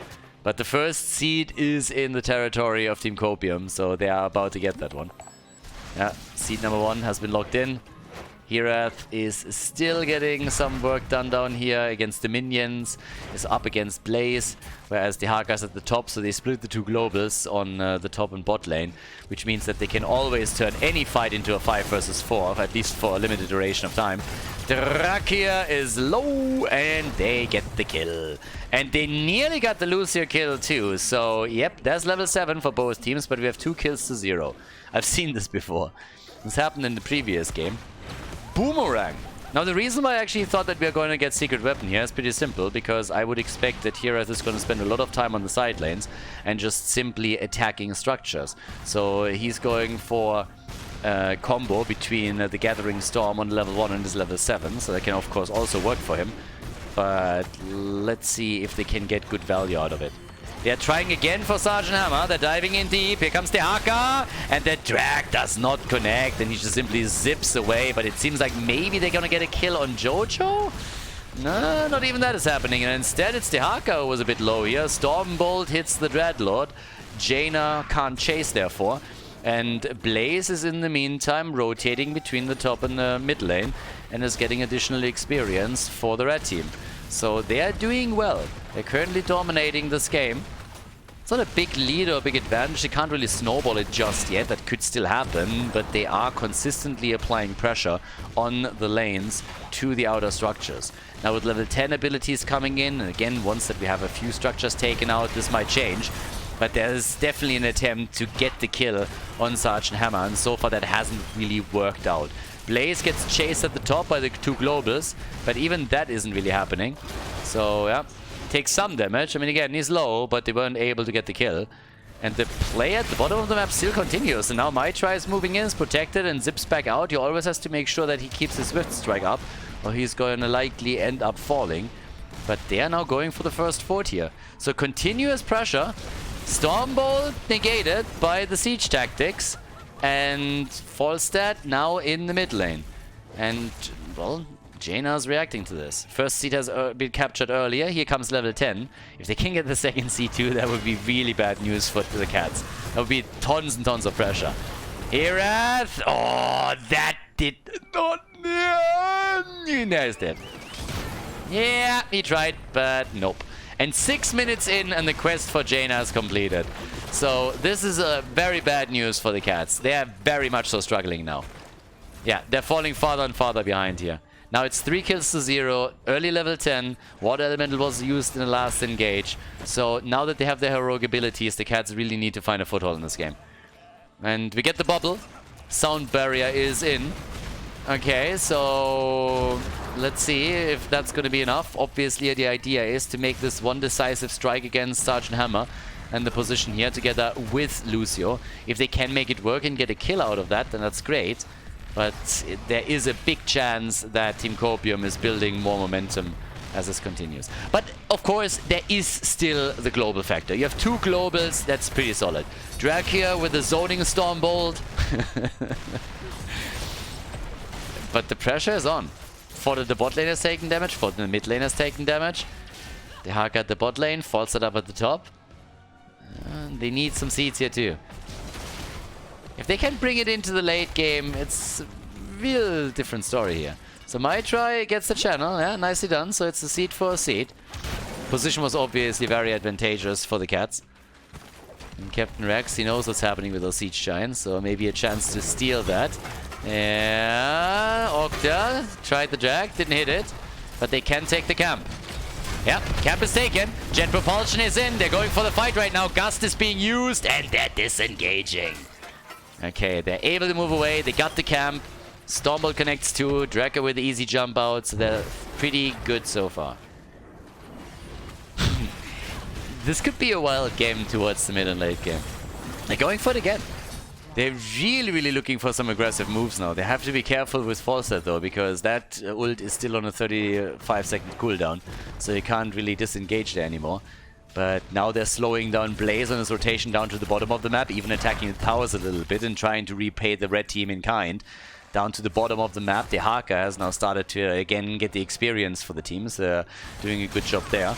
But the first seed is in the territory of Team Copium, so they are about to get that one. Yeah, seed number 1 has been locked in. Herath is still getting some work done down here against the minions, is up against Blaze, whereas the Harkas at the top, so they split the 2 globals on the top and bot lane, which means that they can always turn any fight into a 5 versus 4, at least for a limited duration of time. Drakia is low, and they get the kill. And they nearly got the Lucio kill too, so yep, there's level 7 for both teams, but we have 2 kills to 0. I've seen this before. This happened in the previous game. Boomerang. Now the reason why I actually thought that we are going to get secret weapon here is pretty simple, because I would expect that Herath is going to spend a lot of time on the side lanes and just simply attacking structures. So he's going for a combo between the Gathering Storm on level 1 and his level 7, so that can of course also work for him. But let's see if they can get good value out of it. They're trying again for Sergeant Hammer. They're diving in deep. Here comes the Haka. And the drag does not connect. And he just simply zips away. But it seems like maybe they're going to get a kill on Jojo? No, not even that is happening. And instead it's the Haka who was a bit low here. Stormbolt hits the Dreadlord. Jaina can't chase therefore. And Blaze is in the meantime rotating between the top and the mid lane. And is getting additional experience for the red team. So they are doing well. They're currently dominating this game. It's not a big lead or a big advantage. They can't really snowball it just yet. That could still happen, but they are consistently applying pressure on the lanes to the outer structures. Now with level 10 abilities coming in, and again, once that we have a few structures taken out, this might change. But there's definitely an attempt to get the kill on Sergeant Hammer, and so far that hasn't really worked out. Blaze gets chased at the top by the 2 globals, but even that isn't really happening. So yeah, takes some damage. I mean, again, he's low, but they weren't able to get the kill. And the play at the bottom of the map still continues. And now Maitri is moving in, is protected, and zips back out. He always has to make sure that he keeps his Swift Strike up, or he's going to likely end up falling. But they are now going for the first fort here. So continuous pressure. Stormbolt negated by the siege tactics. And Falstad now in the mid lane. And, well, Jaina's reacting to this. First seed has been captured earlier. Here comes level 10. If they can get the second seed too, that would be really bad news for the cats. That would be tons and tons of pressure. Herath! Oh, that did not... Now he's dead. Yeah, he tried, but nope. And 6 minutes in, and the quest for Jaina is completed. So this is very bad news for the cats. They are very much so struggling now. Yeah, they're falling farther and farther behind here. Now it's 3 kills to 0, early level 10, Water Elemental was used in the last engage. So now that they have their heroic abilities, the cats really need to find a foothold in this game. And we get the bubble. Sound barrier is in. Okay, so let's see if that's going to be enough. Obviously the idea is to make this one decisive strike against Sergeant Hammer and the position here together with Lucio. If they can make it work and get a kill out of that, then that's great. But there is a big chance that Team Copium is building more momentum as this continues. But of course, there is still the global factor. You have 2 globals, that's pretty solid. Drag here with the zoning Stormbolt. But the pressure is on. Ford at the bot lane has taken damage, Ford in the mid lane has taken damage. They hack at the bot lane, falls it up at the top. They need some seeds here too. If they can bring it into the late game, it's a real different story here. So my try gets the channel, yeah, nicely done. So it's a seed for a seed. Position was obviously very advantageous for the cats. And Captain Rex, he knows what's happening with those siege giants, so maybe a chance to steal that. Yeah, Octa tried the drag, didn't hit it, but they can take the camp. Yep, camp is taken. Jet propulsion is in. They're going for the fight right now. Gust is being used, and they're disengaging. Okay, they're able to move away. They got the camp. Stormbolt connects too. Draco with the easy jump out. So they're pretty good so far. This could be a wild game towards the mid and late game. They're going for it again. They're really looking for some aggressive moves now. They have to be careful with Falset though, because that ult is still on a 35-second cooldown. So you can't really disengage there anymore. But now they're slowing down Blaze on his rotation down to the bottom of the map, even attacking the towers a little bit and trying to repay the red team in kind. Down to the bottom of the map, the Haka has now started to again get the experience for the teams. Doing a good job there.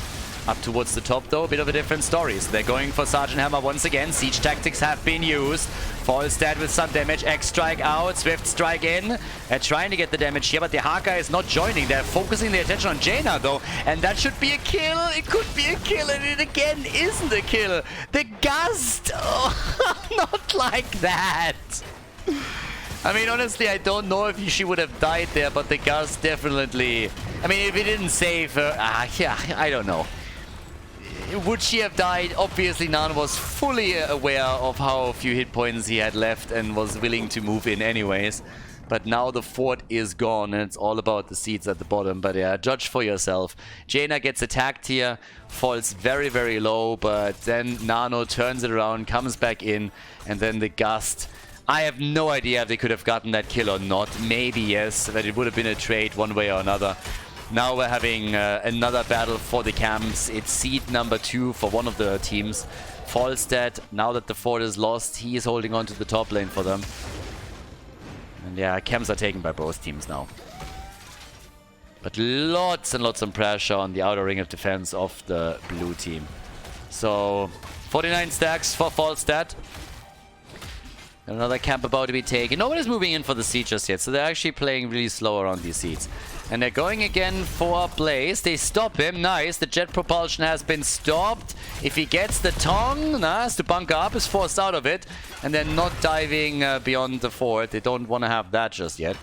Up towards the top though, a bit of a different story. So they're going for Sergeant Hammer once again. Siege tactics have been used. Falls dead with some damage. X-Strike out, Swift Strike in. They're trying to get the damage here, but the Haka is not joining. They're focusing their attention on Jaina though, and that should be a kill. It could be a kill, and it again isn't a kill. The Gust! Oh, not like that! I mean, honestly, I don't know if she would have died there, but the Gust definitely... I mean, if it didn't save her... yeah, I don't know. Would she have died? Obviously, Nan was fully aware of how few hit points he had left and was willing to move in anyways. But now the fort is gone and it's all about the seeds at the bottom. But yeah, judge for yourself. Jaina gets attacked here, falls very low, but then Nano turns it around, comes back in, and then the Gust... I have no idea if they could have gotten that kill or not. Maybe yes, but it would have been a trade one way or another. Now we're having another battle for the camps. It's seed number 2 for one of the teams. Falstead, now that the fort is lost, he is holding on to the top lane for them. And yeah, camps are taken by both teams now. But lots and lots of pressure on the outer ring of defense of the blue team. So, 49 stacks for Falstead. Another camp about to be taken. Nobody's moving in for the siege just yet, so they're actually playing really slow around these seeds. And they're going again for Blaze. They stop him. Nice. The jet propulsion has been stopped. If he gets the tongue, nice. To bunker up is forced out of it. And they're not diving beyond the fort. They don't want to have that just yet.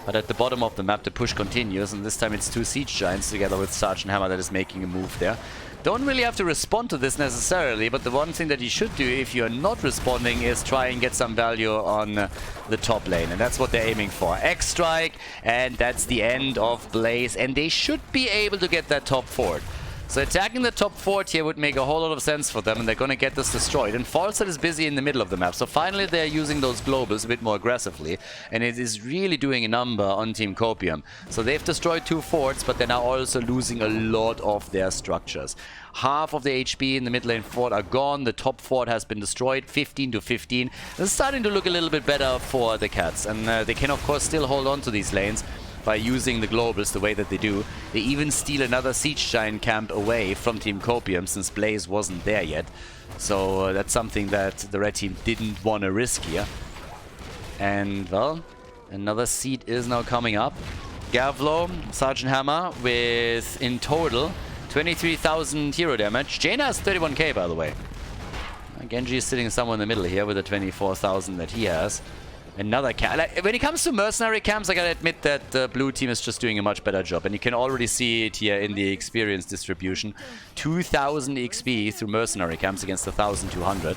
But at the bottom of the map, the push continues. And this time it's 2 siege giants together with Sergeant Hammer that is making a move there. Don't really have to respond to this necessarily, but the one thing that you should do if you're not responding is try and get some value on the top lane, and that's what they're aiming for. X-Strike, and that's the end of Blaze, and they should be able to get that top fort. So attacking the top fort here would make a whole lot of sense for them, and they're going to get this destroyed. And Falset is busy in the middle of the map, so finally they're using those globals a bit more aggressively, and it is really doing a number on Team Copium. So they've destroyed 2 forts, but they're now also losing a lot of their structures. Half of the HP in the mid lane fort are gone. The top fort has been destroyed, 15 to 15. It's starting to look a little bit better for the cats, and they can of course still hold on to these lanes by using the globals the way that they do. They even steal another siege giant camp away from Team Copium since Blaze wasn't there yet. So that's something that the red team didn't want to risk here. And well, another seed is now coming up. Gavlo, Sergeant Hammer with in total 23,000 hero damage. Jaina has 31k by the way. Genji is sitting somewhere in the middle here with the 24,000 that he has. Another camp. Like, when it comes to mercenary camps, I gotta admit that the blue team is just doing a much better job. And you can already see it here in the experience distribution. 2,000 XP through mercenary camps against 1,200.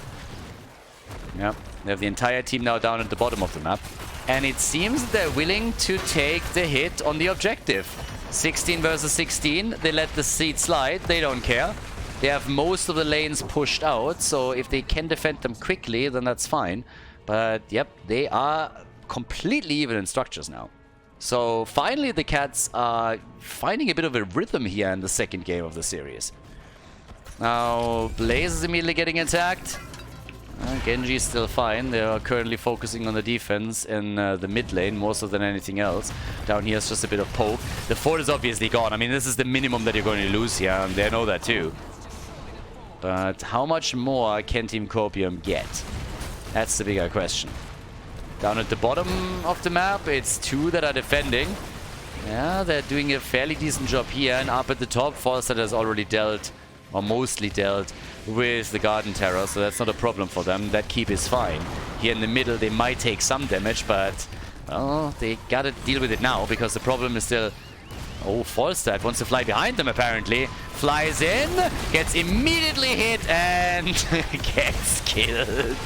Yeah, they have the entire team now down at the bottom of the map. And it seems that they're willing to take the hit on the objective. 16 versus 16. They let the seed slide. They don't care. They have most of the lanes pushed out. So if they can defend them quickly, then that's fine. But yep, they are completely even in structures now. So finally the Cats are finding a bit of a rhythm here in the second game of the series. Now Blaze is immediately getting attacked. Genji is still fine. They are currently focusing on the defense in the mid lane more so than anything else. Down here is just a bit of poke. The fort is obviously gone. I mean, this is the minimum that you're going to lose here, and they know that too. But how much more can Team Copium get? That's the bigger question. Down at the bottom of the map, it's 2 that are defending. Yeah, they're doing a fairly decent job here. And up at the top, Falstad has already dealt, or mostly dealt, with the Garden Terror, so that's not a problem for them. That keep is fine. Here in the middle, they might take some damage, but well, they gotta deal with it now, because the problem is still... Oh, Falstad wants to fly behind them, apparently. Flies in, gets immediately hit, and gets killed.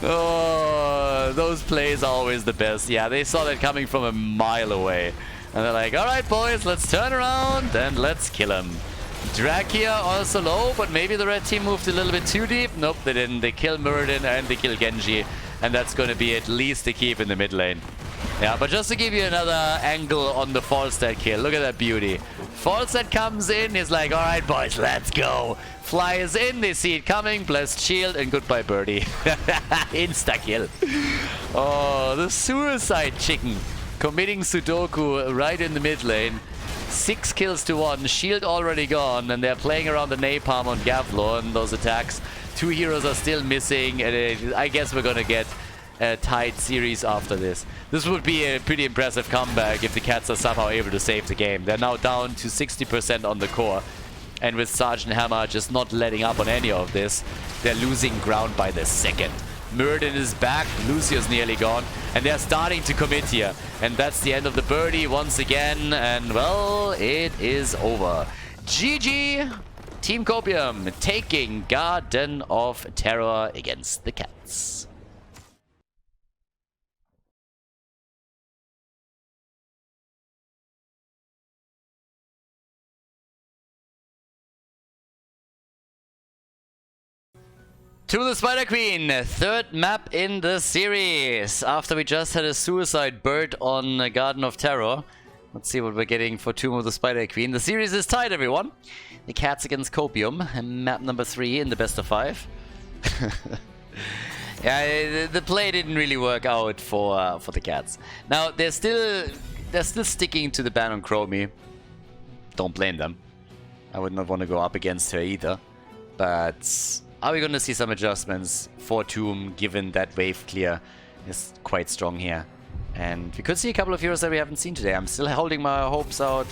Oh, those plays are always the best. Yeah, they saw that coming from a mile away. And they're like, alright boys, let's turn around and let's kill him. Drakia also low, but maybe the red team moved a little bit too deep. Nope, they didn't. They kill Muradin and they kill Genji. And that's going to be at least a keep in the mid lane. Yeah, but just to give you another angle on the Falstad kill, look at that beauty. Falstad comes in, he's like, alright boys, let's go. Flies in, they see it coming, blessed shield, and goodbye birdie. Insta-kill. Oh, the suicide chicken. Committing Sudoku right in the mid lane. 6 kills to 1, shield already gone, and they're playing around the napalm on Gavlor and those attacks. 2 heroes are still missing, and I guess we're gonna get a tight series after this. This would be a pretty impressive comeback if the Cats are somehow able to save the game. They're now down to 60% on the core, and with Sergeant Hammer just not letting up on any of this, they're losing ground by the second. Muradin is back, Lucio's nearly gone, and they're starting to commit here. And that's the end of the birdie once again, and well, it is over. GG! Team Copium taking Garden of Terror against the Cats. To the Spider Queen, 3rd map in the series. After we just had a suicide bird on Garden of Terror. Let's see what we're getting for Tomb of the Spider Queen. The series is tied, everyone. The Cats against Copium, map number 3 in the best of 5. Yeah, the play didn't really work out for the Cats. Now they're still sticking to the ban on Chromie. Don't blame them. I would not want to go up against her either. But are we going to see some adjustments for Tomb, given that wave clear is quite strong here? And we could see a couple of heroes that we haven't seen today. I'm still holding my hopes out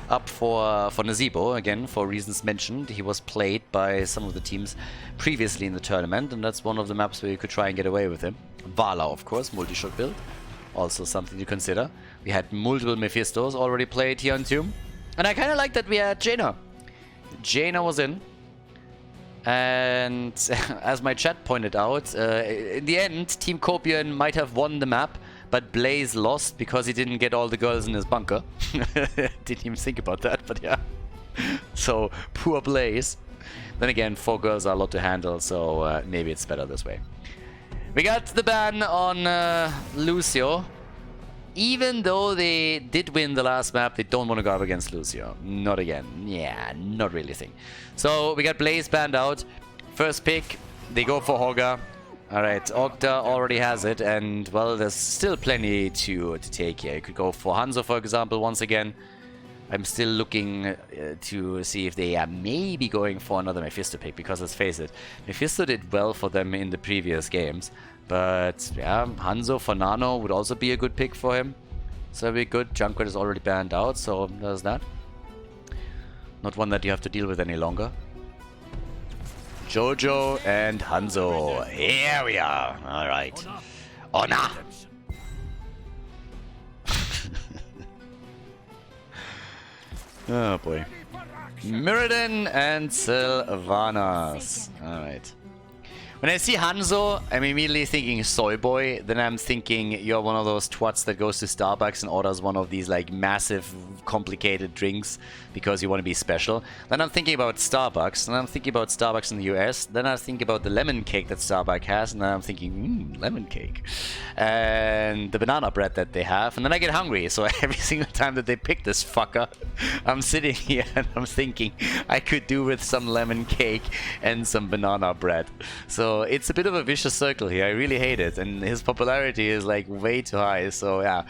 up for Nazeebo, again, for reasons mentioned. He was played by some of the teams previously in the tournament, and that's one of the maps where you could try and get away with him. Vala, of course, multi-shot build. Also something to consider. We had multiple Mephistos already played here on Tomb. And I kind of like that we had Jaina. Jaina was in. And as my chat pointed out, in the end, Team Copium might have won the map, but Blaze lost because he didn't get all the girls in his bunker. Didn't even think about that, but yeah. So, poor Blaze. Then again, 4 girls are a lot to handle, so maybe it's better this way. We got the ban on Lucio. Even though they did win the last map, they don't want to go up against Lucio. Not again. Yeah, not really a thing. So we got Blaze banned out. First pick, they go for Hogger. Alright, Octa already has it, and well, there's still plenty to take here. You could go for Hanzo, for example, once again. I'm still looking to see if they are maybe going for another Mephisto pick, because let's face it, Mephisto did well for them in the previous games. But yeah, Hanzo for Nano would also be a good pick for him. So that'd be good. Junkrat is already banned out, so there's that. Not one that you have to deal with any longer. Jojo and Hanzo. Here we are. Alright. Honor! Oh boy. Muradin and Sylvanas. Alright. When I see Hanzo, I'm immediately thinking soy boy. Then I'm thinking you're one of those twats that goes to Starbucks and orders one of these like massive, complicated drinks because you want to be special. Then I'm thinking about Starbucks. Then I'm thinking about Starbucks in the US. Then I think about the lemon cake that Starbucks has. And then I'm thinking, lemon cake. And the banana bread that they have. And then I get hungry. So every single time that they pick this fucker, I'm sitting here and I'm thinking I could do with some lemon cake and some banana bread. So it's a bit of a vicious circle here. I really hate it, and his popularity is like way too high. So yeah,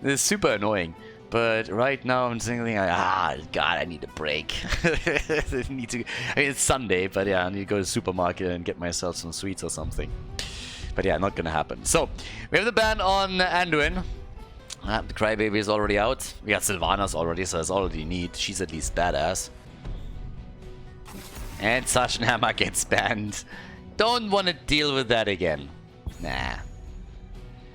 it's super annoying. But right now I'm thinking, God, I need a break. I mean, it's Sunday, but yeah, I need to go to the supermarket and get myself some sweets or something. But yeah, not gonna happen. So we have the ban on Anduin. The Crybaby is already out. We got Sylvanas already, so that's all we need. She's at least badass. And Sergeant Hammer gets banned. Don't want to deal with that again. Nah.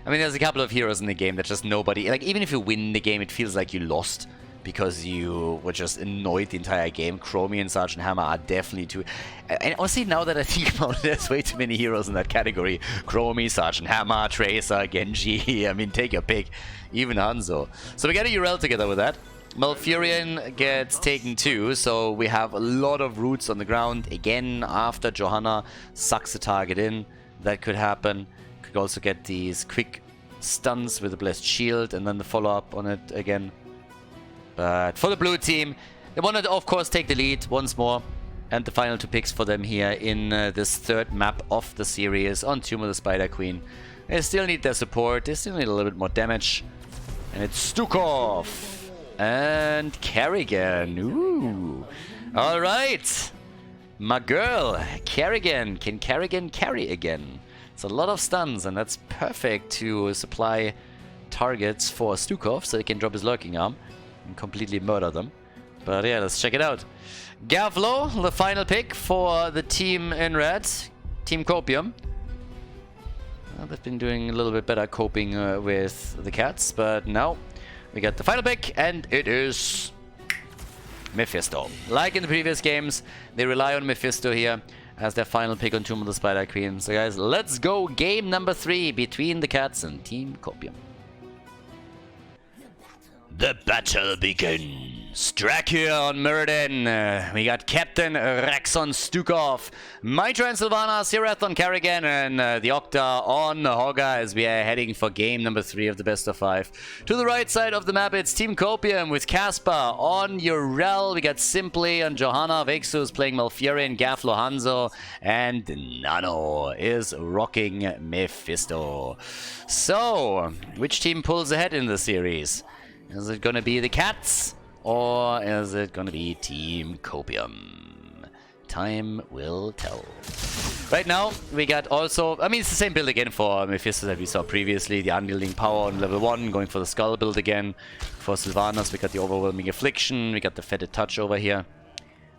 I mean, there's a couple of heroes in the game that just nobody... Like, even if you win the game, it feels like you lost because you were just annoyed the entire game. Chromie and Sergeant Hammer are definitely too... And honestly, now that I think about it, there's way too many heroes in that category. Chromie, Sergeant Hammer, Tracer, Genji. I mean, take your pick. Even Hanzo. So we get a URL together with that. Malfurion gets taken too, so we have a lot of roots on the ground. Again, after Johanna sucks the target in, that could happen. Could also get these quick stuns with a Blessed Shield and then the follow-up on it again. But for the blue team, they want to, of course, take the lead once more. And the final two picks for them here in this third map of the series on Tomb of the Spider Queen. They still need their support, they still need a little bit more damage. And it's Stukov and Kerrigan. Ooh. Alright. My girl, Kerrigan. Can Kerrigan carry again? It's a lot of stuns, and that's perfect to supply targets for Stukov so he can drop his lurking arm and completely murder them. But yeah, let's check it out. Gavlo, the final pick for the team in red, Team Copium. Well, they've been doing a little bit better coping with the cats, but now we got the final pick, and it is Mephisto. Like in the previous games, they rely on Mephisto here as their final pick on Tomb of the Spider Queen. So guys, let's go game number 3 between the cats and Team Copium. The battle begins. Dracula on Mirrodin. We got Captain Rex on Stukov. Mitra and Sylvana, Sireth on Kerrigan, and the Octa on Hogga as we are heading for game number 3 of the best of 5. To the right side of the map, it's Team Copium with Caspar on Urel. We got Simply on Johanna. Vexus playing Malfurion, Gaflo Hanzo, and Nano is rocking Mephisto. So, which team pulls ahead in the series? Is it going to be the Cats, or is it going to be Team Copium? Time will tell. Right now, we got also... I mean, it's the same build again for Mephisto that we saw previously. The Unyielding Power on level 1, going for the Skull build again. For Sylvanas, we got the Overwhelming Affliction. We got the Fetid Touch over here.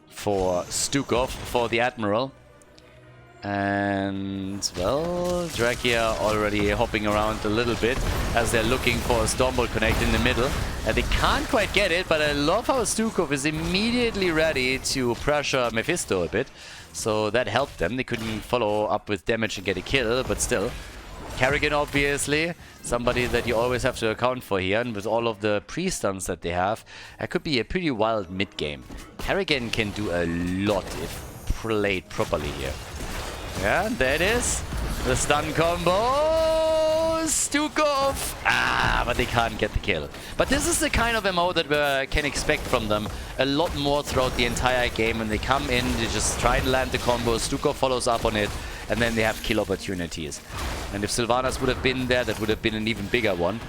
For Stukov, for the Admiral. And, well, Dracula already hopping around a little bit as they're looking for a Stormbolt Connect in the middle. And they can't quite get it, but I love how Stukov is immediately ready to pressure Mephisto a bit. So that helped them. They couldn't follow up with damage and get a kill, but still. Kerrigan, obviously, somebody that you always have to account for here. And with all of the pre-stuns that they have, that could be a pretty wild mid-game. Kerrigan can do a lot if played properly here. Yeah, there it is. The stun combo. Stukov. But they can't get the kill. But this is the kind of MO that we can expect from them a lot more throughout the entire game. When they come in, they just try and land the combo. Stukov follows up on it, and then they have kill opportunities. And if Sylvanas would have been there, that would have been an even bigger one.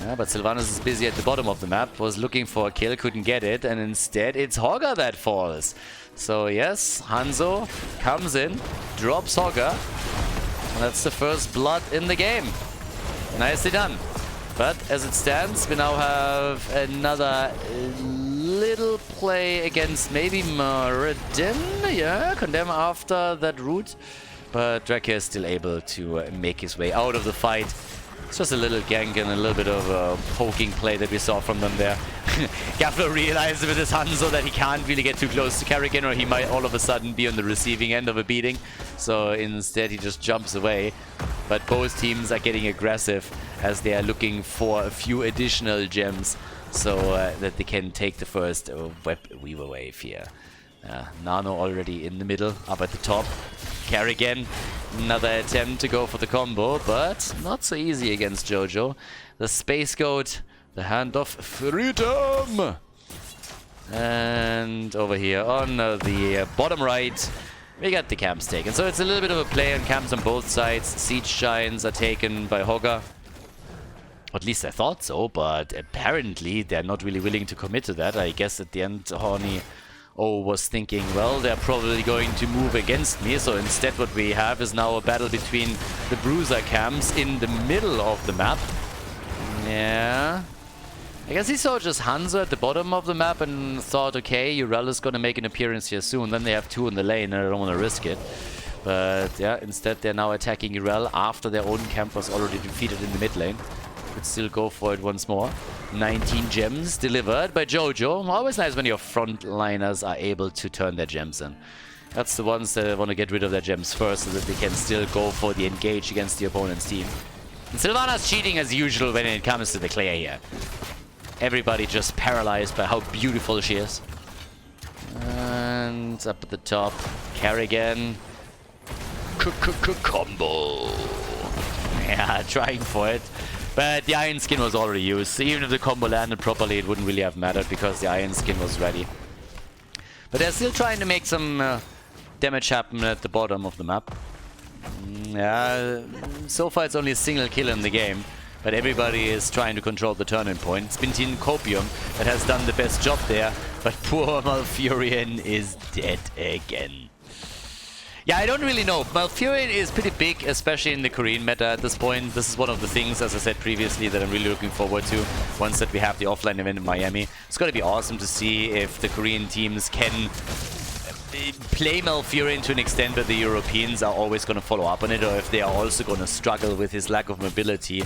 Yeah, but Sylvanas is busy at the bottom of the map, was looking for a kill, couldn't get it, and instead it's Hogga that falls. So yes, Hanzo comes in, drops Hogga, and that's the first blood in the game. Nicely done. But as it stands, we now have another little play against maybe Mirrodin. Yeah, Condemn after that route. But Dracula is still able to make his way out of the fight. It's just a little gank and a little bit of a poking play that we saw from them there. Gaflo realized with his Hanzo that he can't really get too close to Kerrigan, or he might all of a sudden be on the receiving end of a beating. So instead he just jumps away. But both teams are getting aggressive as they are looking for a few additional gems so that they can take the first web weaver wave here. Nano already in the middle, up at the top. Carrigan, another attempt to go for the combo, but not so easy against Jojo. The Space Goat, the Hand of Freedom! And over here on the bottom right, we got the camps taken. So it's a little bit of a play on camps on both sides. Siege Giants are taken by Hogger. At least I thought so, but apparently they're not really willing to commit to that. I guess at the end, Horny was thinking, well, they're probably going to move against me. So instead what we have is now a battle between the Bruiser camps in the middle of the map. Yeah. I guess he saw just Hanzo at the bottom of the map and thought, okay, Urel is going to make an appearance here soon. Then they have two in the lane and I don't want to risk it. But yeah, instead they're now attacking Urel after their own camp was already defeated in the mid lane. Could still go for it once more. 19 gems delivered by Jojo. Always nice when your frontliners are able to turn their gems in. That's the ones that want to get rid of their gems first so that they can still go for the engage against the opponent's team. And Sylvana's cheating as usual when it comes to the clear here. Everybody just paralyzed by how beautiful she is. And up at the top, Carrigan. Combo. Yeah, trying for it. But the Iron Skin was already used. So even if the combo landed properly, it wouldn't really have mattered because the Iron Skin was ready. But they're still trying to make some damage happen at the bottom of the map. Yeah, so far it's only a single kill in the game. But everybody is trying to control the turning point. It's been Team Copium that has done the best job there. But poor Malfurion is dead again. Yeah, I don't really know. Malfurion is pretty big, especially in the Korean meta at this point. This is one of the things, as I said previously, that I'm really looking forward to once that we have the offline event in Miami. It's going to be awesome to see if the Korean teams can play Malfurion to an extent that the Europeans are always going to follow up on it, or if they are also going to struggle with his lack of mobility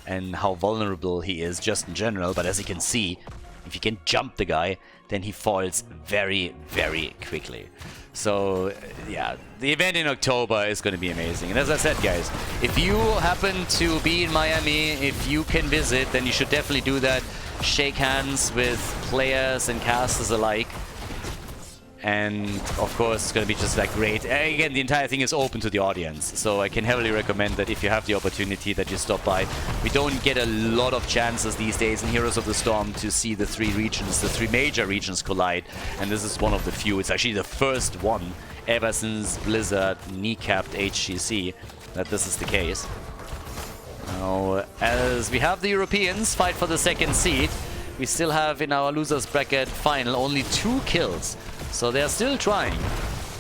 and how vulnerable he is just in general. But as you can see, if you can jump the guy, then he falls very, very quickly. So, yeah, the event in October is going to be amazing. And as I said, guys, if you happen to be in Miami, if you can visit, then you should definitely do that. Shake hands with players and casters alike. And, of course, it's going to be just like great. Again, the entire thing is open to the audience. So I can heavily recommend that if you have the opportunity that you stop by. We don't get a lot of chances these days in Heroes of the Storm to see the three regions, the three major regions collide. And this is one of the few. It's actually the first one ever since Blizzard kneecapped HGC that this is the case. Now, as we have the Europeans fight for the second seed, we still have in our losers bracket final only 2 kills. So they're still trying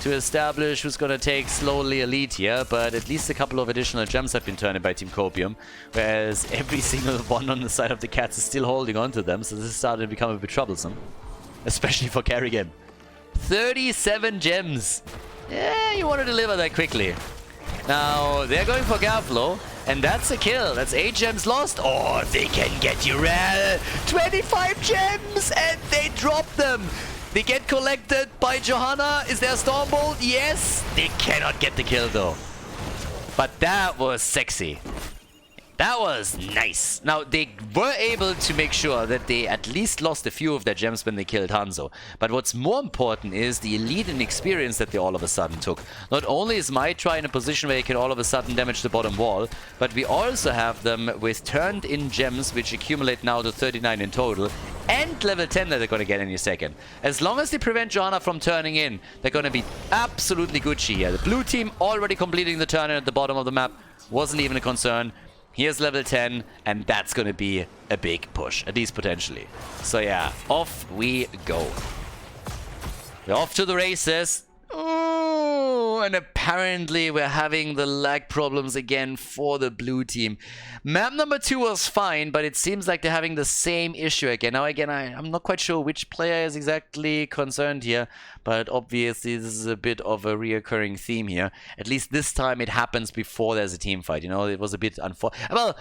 to establish who's going to take slowly a lead here, but at least a couple of additional gems have been turned in by Team Copium, whereas every single one on the side of the Cats is still holding on to them, so this is starting to become a bit troublesome. Especially for Carrigan. 37 gems! Yeah, you want to deliver that quickly. Now, they're going for Garflow, and that's a kill. That's 8 gems lost. Or they can get Urel! 25 gems! And they drop them! They get collected by Johanna. Is there a Stormbolt? Yes! They cannot get the kill though. But that was sexy. That was nice. Now, they were able to make sure that they at least lost a few of their gems when they killed Hanzo. But what's more important is the elite and experience that they all of a sudden took. Not only is Maitri in a position where he can all of a sudden damage the bottom wall, but we also have them with turned-in gems, which accumulate now to 39 in total, and level 10 that they're going to get any second. As long as they prevent Johanna from turning in, they're going to be absolutely Gucci here. The blue team already completing the turn-in at the bottom of the map. Wasn't even a concern. Here's level 10, and that's going to be a big push, at least potentially. So yeah, off we go. We're off to the races. Oh, and apparently we're having the lag problems again for the blue team. Map number 2 was fine, but it seems like they're having the same issue again. Now again, I'm not quite sure which player is exactly concerned here, but obviously this is a bit of a reoccurring theme here. At least this time it happens before there's a team fight, you know? It was a bit unfortunate. Well,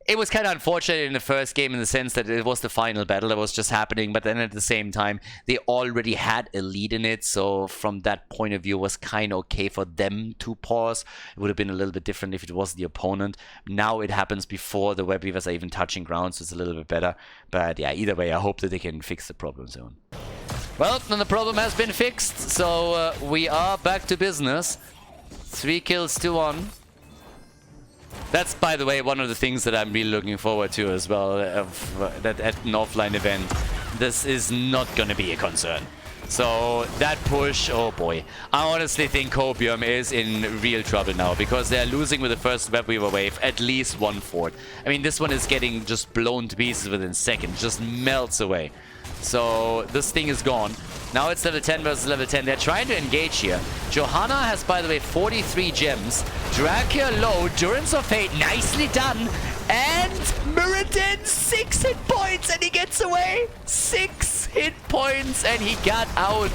It was kind of unfortunate in the first game in the sense that it was the final battle that was just happening, but then at the same time, they already had a lead in it, so from that point of view, it was kind of okay for them to pause. It would have been a little bit different if it was the opponent. Now it happens before the web weavers are even touching ground, so it's a little bit better. But yeah, either way, I hope that they can fix the problem soon. Well, then the problem has been fixed, so we are back to business. 3 kills to 1. That's, by the way, one of the things that I'm really looking forward to as well, that at an offline event. This is not going to be a concern. So that push, oh boy. I honestly think Copium is in real trouble now, because they're losing with the first web weaver wave at least 1 fort. I mean, this one is getting just blown to pieces within seconds, just melts away. So this thing is gone. Now it's level 10 versus level 10. They're trying to engage here. Johanna has, by the way, 43 gems. Dracula low. Durance of Fate. Nicely done. And Muradin, 6 hit points. And he gets away. 6 hit points. And he got out.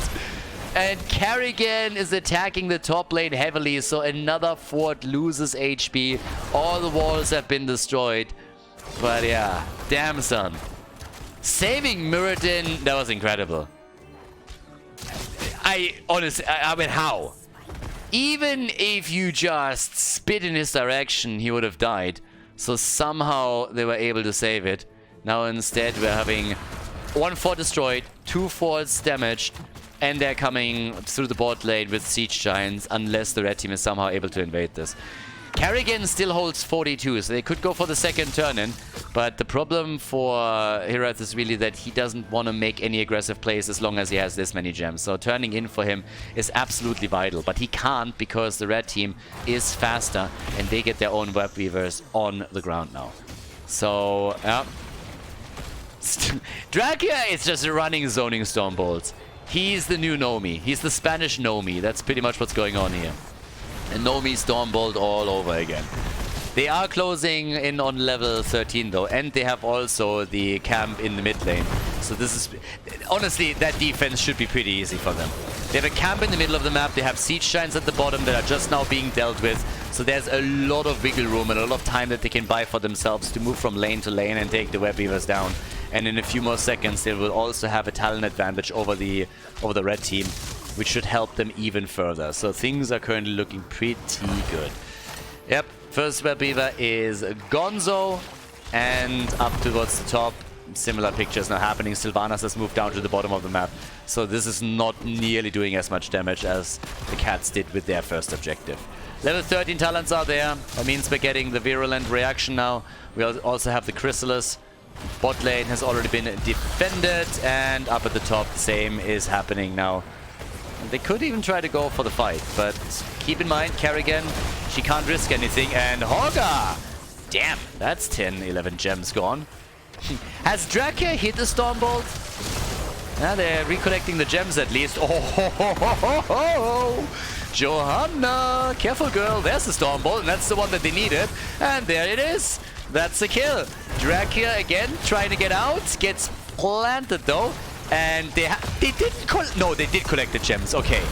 And Kerrigan is attacking the top lane heavily. So another fort loses HP. All the walls have been destroyed. But yeah, damn son. Saving Muradin, that was incredible. Honestly, I mean, how? Even if you just spit in his direction, he would have died. So somehow they were able to save it. Now instead we're having 1 fort destroyed, 2 forts damaged, and they're coming through the bot lane with siege giants unless the red team is somehow able to invade this. Kerrigan still holds 42, so they could go for the second turn-in, but the problem for Hirath is really that he doesn't want to make any aggressive plays as long as he has this many gems. So turning in for him is absolutely vital, but he can't because the red team is faster and they get their own web weavers on the ground now. So, yeah. Dracula is just running zoning storm bolts. He's the new Nomi. He's the Spanish Nomi. That's pretty much what's going on here. And Nomi Stormbolt all over again. They are closing in on level 13 though, and they have also the camp in the mid lane. So this is... honestly, that defense should be pretty easy for them. They have a camp in the middle of the map, they have siege giants at the bottom that are just now being dealt with. So there's a lot of wiggle room and a lot of time that they can buy for themselves to move from lane to lane and take the web weavers down. And in a few more seconds, they will also have a talent advantage over the red team, which should help them even further. So things are currently looking pretty good. Yep, first web weaver is Gonzo, and up towards the top, similar pictures now happening. Sylvanas has moved down to the bottom of the map, so this is not nearly doing as much damage as the Cats did with their first objective. Level 13 talents are there. That means we're getting the virulent reaction now. We also have the Chrysalis. Bot lane has already been defended, and up at the top, the same is happening now. They could even try to go for the fight, but keep in mind, Kerrigan, she can't risk anything, and Hogga! Damn, that's 10, 11 gems gone. Has Dracula hit the Stormbolt? Yeah, they're recollecting the gems at least. Oh, ho, ho, ho, ho, ho. Johanna! Careful, girl, there's the Stormbolt, and that's the one that they needed. And there it is. That's a kill. Dracula again trying to get out, gets planted though. And they did collect the gems. Okay.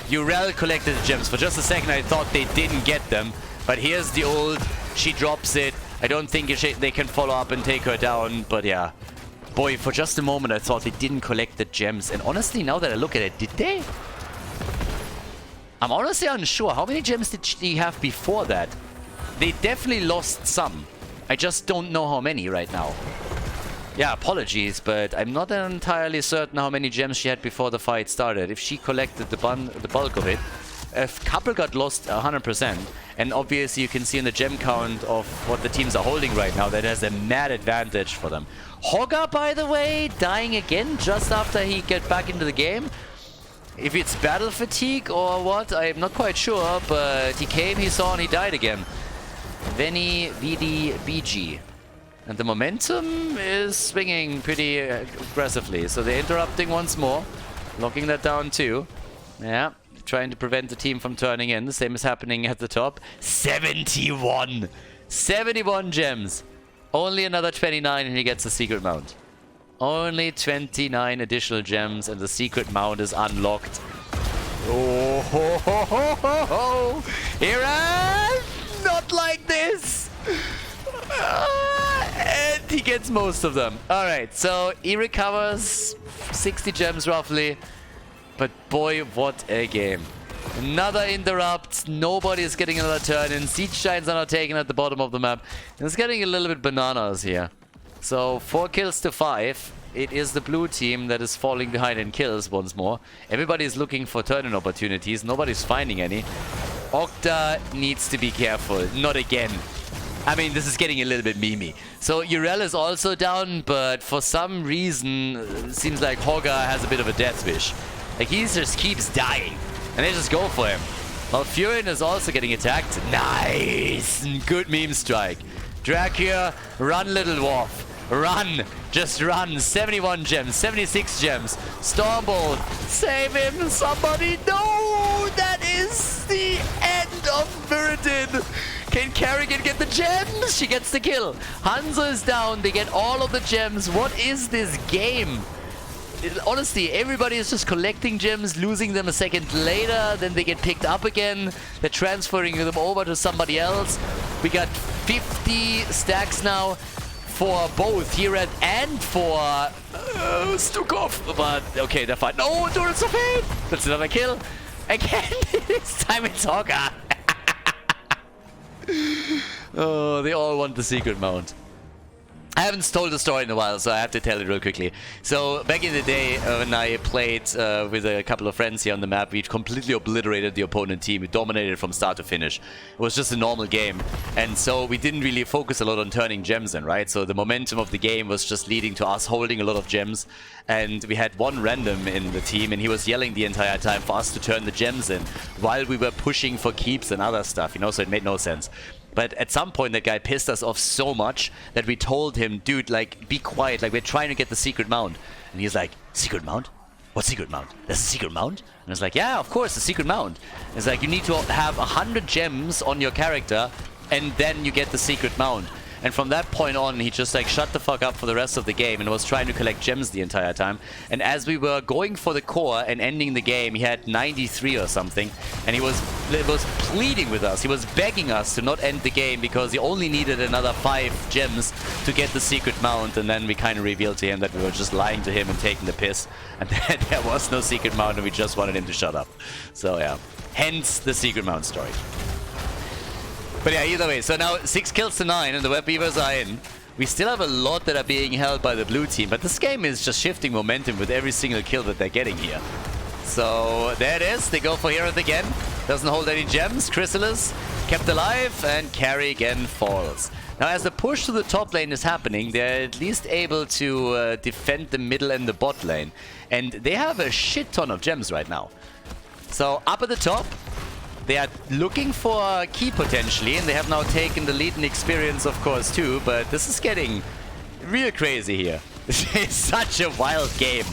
Urel collected the gems. For just a second I thought they didn't get them. But here's the ult. She drops it. I don't think they can follow up and take her down. But yeah. Boy, for just a moment I thought they didn't collect the gems. And honestly, now that I look at it, did they? I'm honestly unsure. How many gems did she have before that? They definitely lost some. I just don't know how many right now. Yeah, apologies, but I'm not entirely certain how many gems she had before the fight started. If she collected the bulk of it, a couple got lost 100%. And obviously you can see in the gem count of what the teams are holding right now that has a mad advantage for them. Hogga, by the way, dying again just after he get back into the game. If it's battle fatigue or what, I'm not quite sure, but he came, he saw, and he died again. Veni, Vidi, BG. And the momentum is swinging pretty aggressively. So they're interrupting once more. Locking that down too. Yeah, trying to prevent the team from turning in. The same is happening at the top. 71! 71 gems. Only another 29 and he gets a secret mount. Only 29 additional gems and the secret mount is unlocked. Oh, ho, ho, ho, ho, ho. Here, not like this! And he gets most of them. Alright, so he recovers 60 gems roughly. But boy, what a game. Another interrupt. Nobody is getting another turn in. Siege Giants are not taken at the bottom of the map. And it's getting a little bit bananas here. So 4 kills to 5. It is the blue team that is falling behind in kills once more. Everybody is looking for turn-in opportunities. Nobody's finding any. Octa needs to be careful. Not again. I mean, this is getting a little bit memey. So Urel is also down, but for some reason, it seems like Hogger has a bit of a death wish. Like, he just keeps dying. And they just go for him. Well, Furion is also getting attacked. Nice! Good meme strike. Dracula, run, little dwarf. Run! Just run! 71 gems, 76 gems. Stormbolt, save him! Somebody! No! That is the end of Muradin! Can Kerrigan get the gems? She gets the kill. Hanzo is down. They get all of the gems. What is this game? Honestly, everybody is just collecting gems, losing them a second later, then they get picked up again. They're transferring them over to somebody else. We got 50 stacks now for both Hirat and for Stukov. But okay, they're fine. No, Endurance of Fate! That's another kill. Again, this time it's Hogger. Oh, they all want the secret mount. I haven't told the story in a while, so I have to tell it real quickly. So, back in the day, when I played with a couple of friends here on the map, we completely obliterated the opponent team. We dominated from start to finish. It was just a normal game. And so, we didn't really focus a lot on turning gems in, right? So, the momentum of the game was just leading to us holding a lot of gems. And we had one random in the team, and he was yelling the entire time for us to turn the gems in, while we were pushing for keeps and other stuff, you know, so it made no sense. But at some point, that guy pissed us off so much that we told him, dude, like, be quiet. Like, we're trying to get the secret mount. And he's like, secret mount? What secret mount? There's a secret mount? And it's like, yeah, of course, the secret mount. It's like, you need to have 100 gems on your character, and then you get the secret mount. And from that point on, he just like shut the fuck up for the rest of the game and was trying to collect gems the entire time. And as we were going for the core and ending the game, he had 93 or something. And he was pleading with us. He was begging us to not end the game because he only needed another 5 gems to get the secret mount. And then we kind of revealed to him that we were just lying to him and taking the piss. And that there was no secret mount and we just wanted him to shut up. So yeah, hence the secret mount story. But yeah, either way, so now 6 kills to 9 and the Web Beavers are in. We still have a lot that are being held by the blue team, but this game is just shifting momentum with every single kill that they're getting here. So there it is, they go for Hirat again. Doesn't hold any gems, Chrysalis kept alive, and Carry again falls. Now as the push to the top lane is happening, they're at least able to defend the middle and the bot lane. And they have a shit ton of gems right now. So up at the top, they are looking for a key potentially, and they have now taken the lead in experience, of course, too. But this is getting real crazy here. It's such a wild game.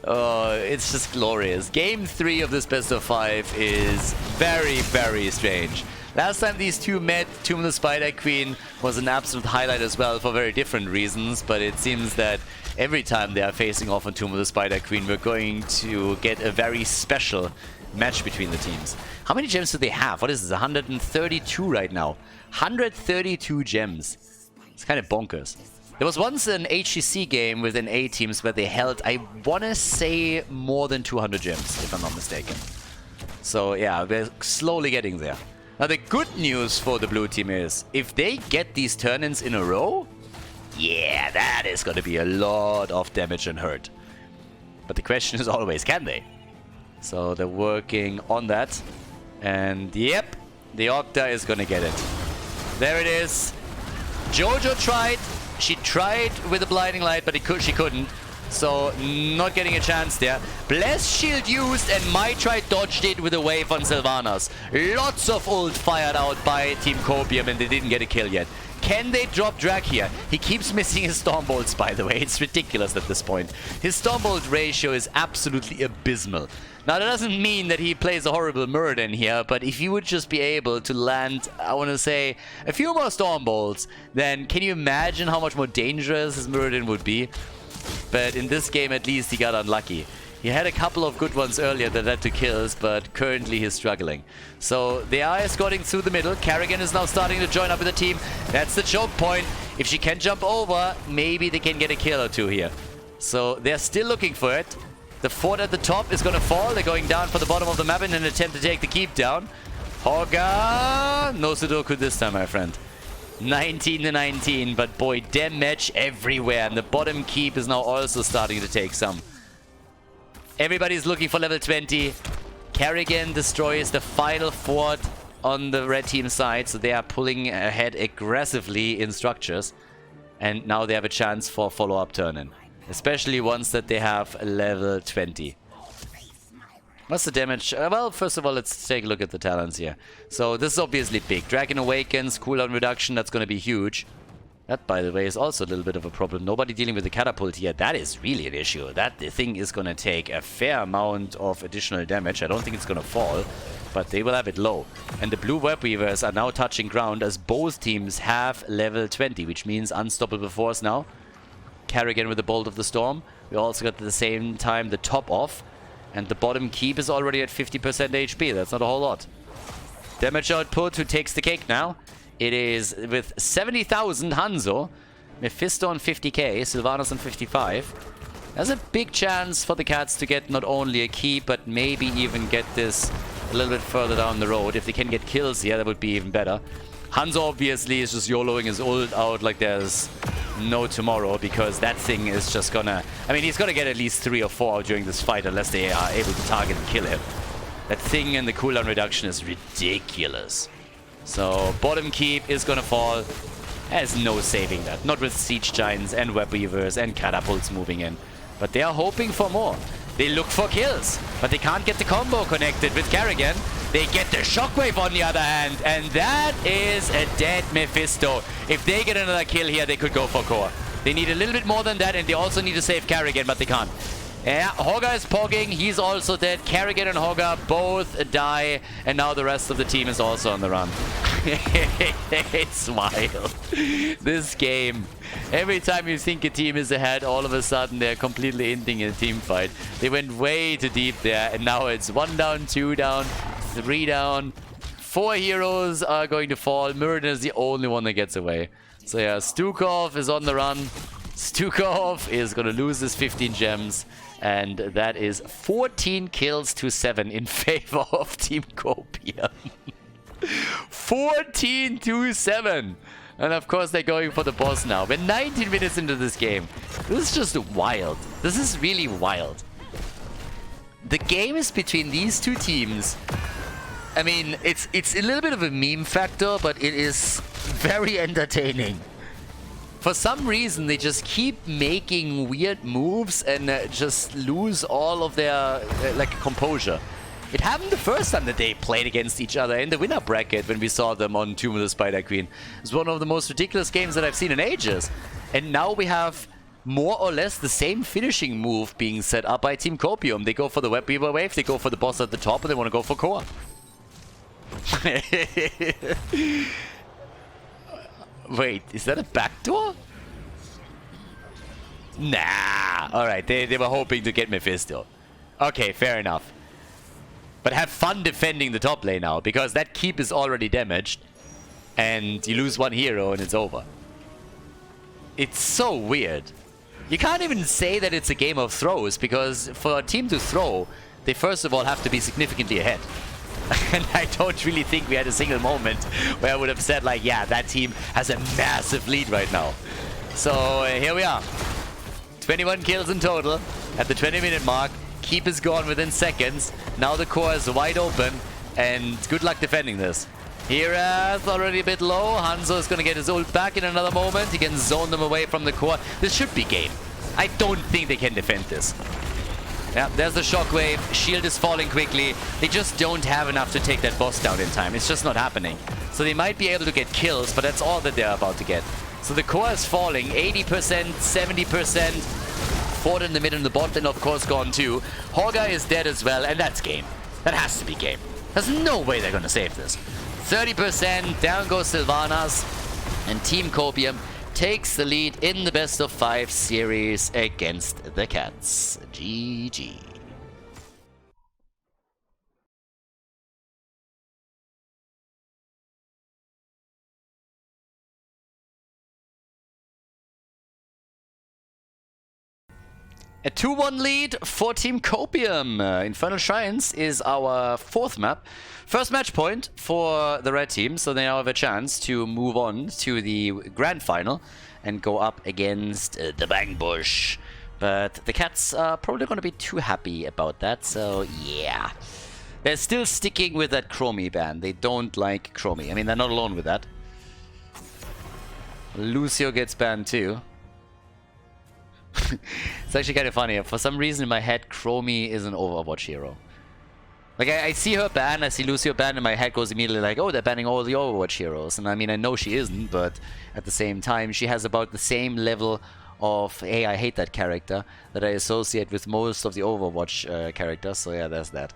Oh, it's just glorious. Game 3 of this best of 5 is very, very strange. Last time these two met, Tomb of the Spider Queen was an absolute highlight as well for very different reasons. But it seems that every time they are facing off on Tomb of the Spider Queen, we're going to get a very special match between the teams. How many gems do they have? What is this? 132 right now. 132 gems. It's kind of bonkers. There was once an HCC game within A teams where they held, I want to say, more than 200 gems, if I'm not mistaken. So yeah, we're slowly getting there. Now the good news for the blue team is, if they get these turn-ins in a row, yeah, that is going to be a lot of damage and hurt. But the question is always, can they? So they're working on that. And yep, the Octa is gonna get it. There it is. Jojo tried. She tried with a blinding light, but she couldn't. So not getting a chance there. Bless Shield used and Mytrite dodged it with a wave on Sylvanas. Lots of ult fired out by Team Copium and they didn't get a kill yet. Can they drop Drag here? He keeps missing his Stormbolts, by the way. It's ridiculous at this point. His Stormbolt ratio is absolutely abysmal. Now, that doesn't mean that he plays a horrible Muradin here, but if you would just be able to land, I want to say, a few more Stormbolts, then can you imagine how much more dangerous his Muradin would be? But in this game, at least, he got unlucky. He had a couple of good ones earlier that led to kills, but currently he's struggling. So they are escorting through the middle. Karrigan is now starting to join up with the team. That's the choke point. If she can jump over, maybe they can get a kill or two here. So they're still looking for it. The fort at the top is going to fall. They're going down for the bottom of the map in an attempt to take the keep down. Hoga! No Sudoku this time, my friend. 19 to 19, but boy, damage everywhere. And the bottom keep is now also starting to take some. Everybody's looking for level 20. Karrigan destroys the final fort on the red team side, so they are pulling ahead aggressively in structures. And now they have a chance for follow-up turn-in. Especially once that they have level 20. What's the damage? Well, first of all, let's take a look at the talents here. So this is obviously big. Dragon Awakens, cooldown reduction, that's going to be huge. That, by the way, is also a little bit of a problem. Nobody dealing with the catapult here. That is really an issue. That thing is going to take a fair amount of additional damage. I don't think it's going to fall, but they will have it low. And the blue web weavers are now touching ground as both teams have level 20, which means unstoppable force now. Karrigan with the Bolt of the Storm. We also got at the same time the top off. And the bottom keep is already at 50% HP. That's not a whole lot. Damage output, who takes the cake now? It is with 70,000 Hanzo, Mephisto on 50k, Sylvanas on 55. There's a big chance for the cats to get not only a key, but maybe even get this a little bit further down the road. If they can get kills here, that would be even better. Hanzo obviously is just YOLOing his ult out like there's no tomorrow, because that thing is just gonna... I mean, he's gonna get at least 3 or 4 out during this fight unless they are able to target and kill him. That thing and the cooldown reduction is ridiculous. So, bottom keep is gonna fall. There's no saving that. Not with Siege Giants and Web Weavers and Catapults moving in. But they are hoping for more. They look for kills, but they can't get the combo connected with Karrigan. They get the Shockwave on the other hand, and that is a dead Mephisto. If they get another kill here, they could go for core. They need a little bit more than that, and they also need to save Karrigan, but they can't. Yeah, Hoga is pogging. He's also dead. Karrigan and Hoga both die, and now the rest of the team is also on the run. It's wild. This game. Every time you think a team is ahead, all of a sudden they're completely ending a team fight. They went way too deep there, and now it's 1 down, 2 down, 3 down. 4 heroes are going to fall. Muradin is the only one that gets away. So yeah, Stukov is on the run. Stukov is going to lose his 15 gems. And that is 14 kills to 7 in favor of Team Copium. 14 to 7. And of course they're going for the boss now. We're 19 minutes into this game. This is just wild. This is really wild. The game is between these two teams. I mean, it's a little bit of a meme factor, but it is very entertaining. For some reason, they just keep making weird moves and just lose all of their like composure. It happened the first time that they played against each other in the winner bracket when we saw them on Tomb of the Spider Queen. It was one of the most ridiculous games that I've seen in ages. And now we have more or less the same finishing move being set up by Team Copium. They go for the Web Weaver wave, they go for the boss at the top, and they want to go for core. Wait, is that a backdoor? Nah. Alright, they were hoping to get Mephisto. Okay, fair enough. But have fun defending the top lane now, because that keep is already damaged. And you lose 1 hero and it's over. It's so weird. You can't even say that it's a game of throws, because for a team to throw, they first of all have to be significantly ahead. And I don't really think we had a single moment where I would have said like, yeah, that team has a massive lead right now. So here we are. 21 kills in total at the 20-minute mark. Keep is gone within seconds. Now the core is wide open, and good luck defending this. Hira's already a bit low. Hanzo is going to get his ult back in another moment. He can zone them away from the core. This should be game. I don't think they can defend this. Yeah, there's the shockwave. Shield is falling quickly. They just don't have enough to take that boss down in time. It's just not happening. So they might be able to get kills, but that's all that they're about to get. So the core is falling. 80%, 70%. Fort in the mid and the bot, and of course gone too. Hoga is dead as well, and that's game. That has to be game. There's no way they're going to save this. 30%. Down goes Sylvanas. And Team Copium takes the lead in the best of 5 series against the Cats. GG. A 2-1 lead for Team Copium. Infernal Shrines is our 4th map. First match point for the red team, so they now have a chance to move on to the grand final and go up against the Bang Bush. But the cats are probably going to be too happy about that, so yeah. They're still sticking with that Chromie ban. They don't like Chromie. I mean, they're not alone with that. Lucio gets banned too. It's actually kind of funny. For some reason in my head, Chromie is an Overwatch hero. Like, I see her ban, I see Lucio ban, and my head goes immediately like, oh, they're banning all the Overwatch heroes. And I mean, I know she isn't, but at the same time, she has about the same level of, hey, I hate that character, that I associate with most of the Overwatch characters. So yeah, there's that.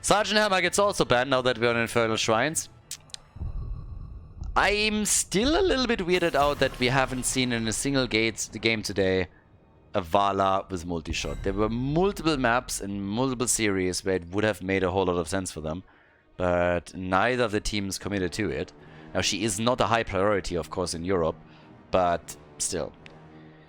Sergeant Hammer gets also banned now that we're on Infernal Shrines. I'm still a little bit weirded out that we haven't seen in a single game today a Vala with multi-shot. There were multiple maps and multiple series where it would have made a whole lot of sense for them, but neither of the teams committed to it. Now, she is not a high priority, of course, in Europe, but still.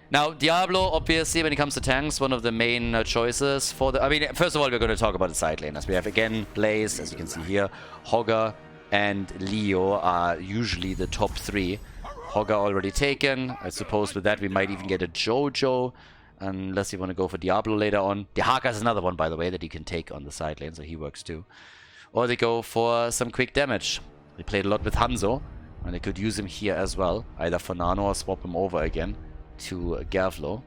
Now, Diablo, obviously, when it comes to tanks, one of the main choices for the... I mean, first of all, we're going to talk about the side laners. We have, again, Blaze, as you can see here. Hogger and Leo are usually the top 3. Hogger already taken. I suppose with that, we might even get a Jojo, unless you want to go for Diablo later on. Dehaka is another one, by the way, that you can take on the side lane, so he works too. Or they go for some quick damage. They played a lot with Hanzo, and they could use him here as well, either for Nano or swap him over again to Gavlo.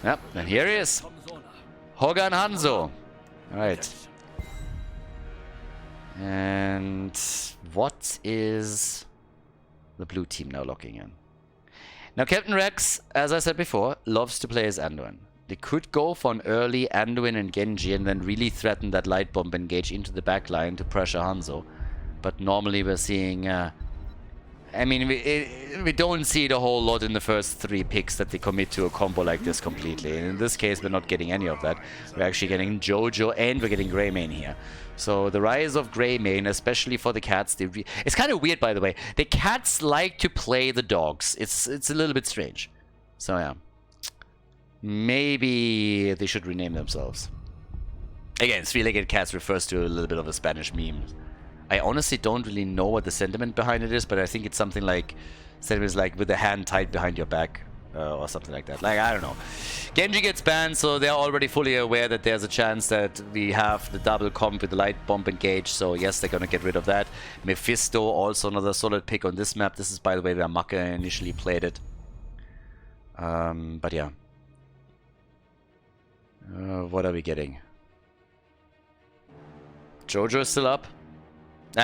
Yep, and here he is. Hogger and Hanzo. Alright. And what is the blue team now locking in? Now, Captain Rex, as I said before, loves to play as Anduin. They could go for an early Anduin and Genji and then really threaten that light bomb engage into the backline to pressure Hanzo. But normally we're seeing... I mean, we don't see it a whole lot in the first 3 picks that they commit to a combo like this completely. And in this case, we're not getting any of that. We're actually getting Jojo and we're getting Greymane here. So the rise of Greymane, especially for the cats, it's kind of weird, by the way. The cats like to play the dogs. It's a little bit strange. So yeah, maybe they should rename themselves. Again, 3-legged cats refers to a little bit of a Spanish meme. I honestly don't really know what the sentiment behind it is, but I think it's something like, sentiments like with the hand tied behind your back. Or something like that. Like, I don't know. Genji gets banned, so they're already fully aware that there's a chance that we have the double comp with the light bomb engage. So yes, they're gonna get rid of that. Mephisto, also another solid pick on this map. This is, by the way, where Maka initially played it. But yeah. What are we getting? Jojo is still up.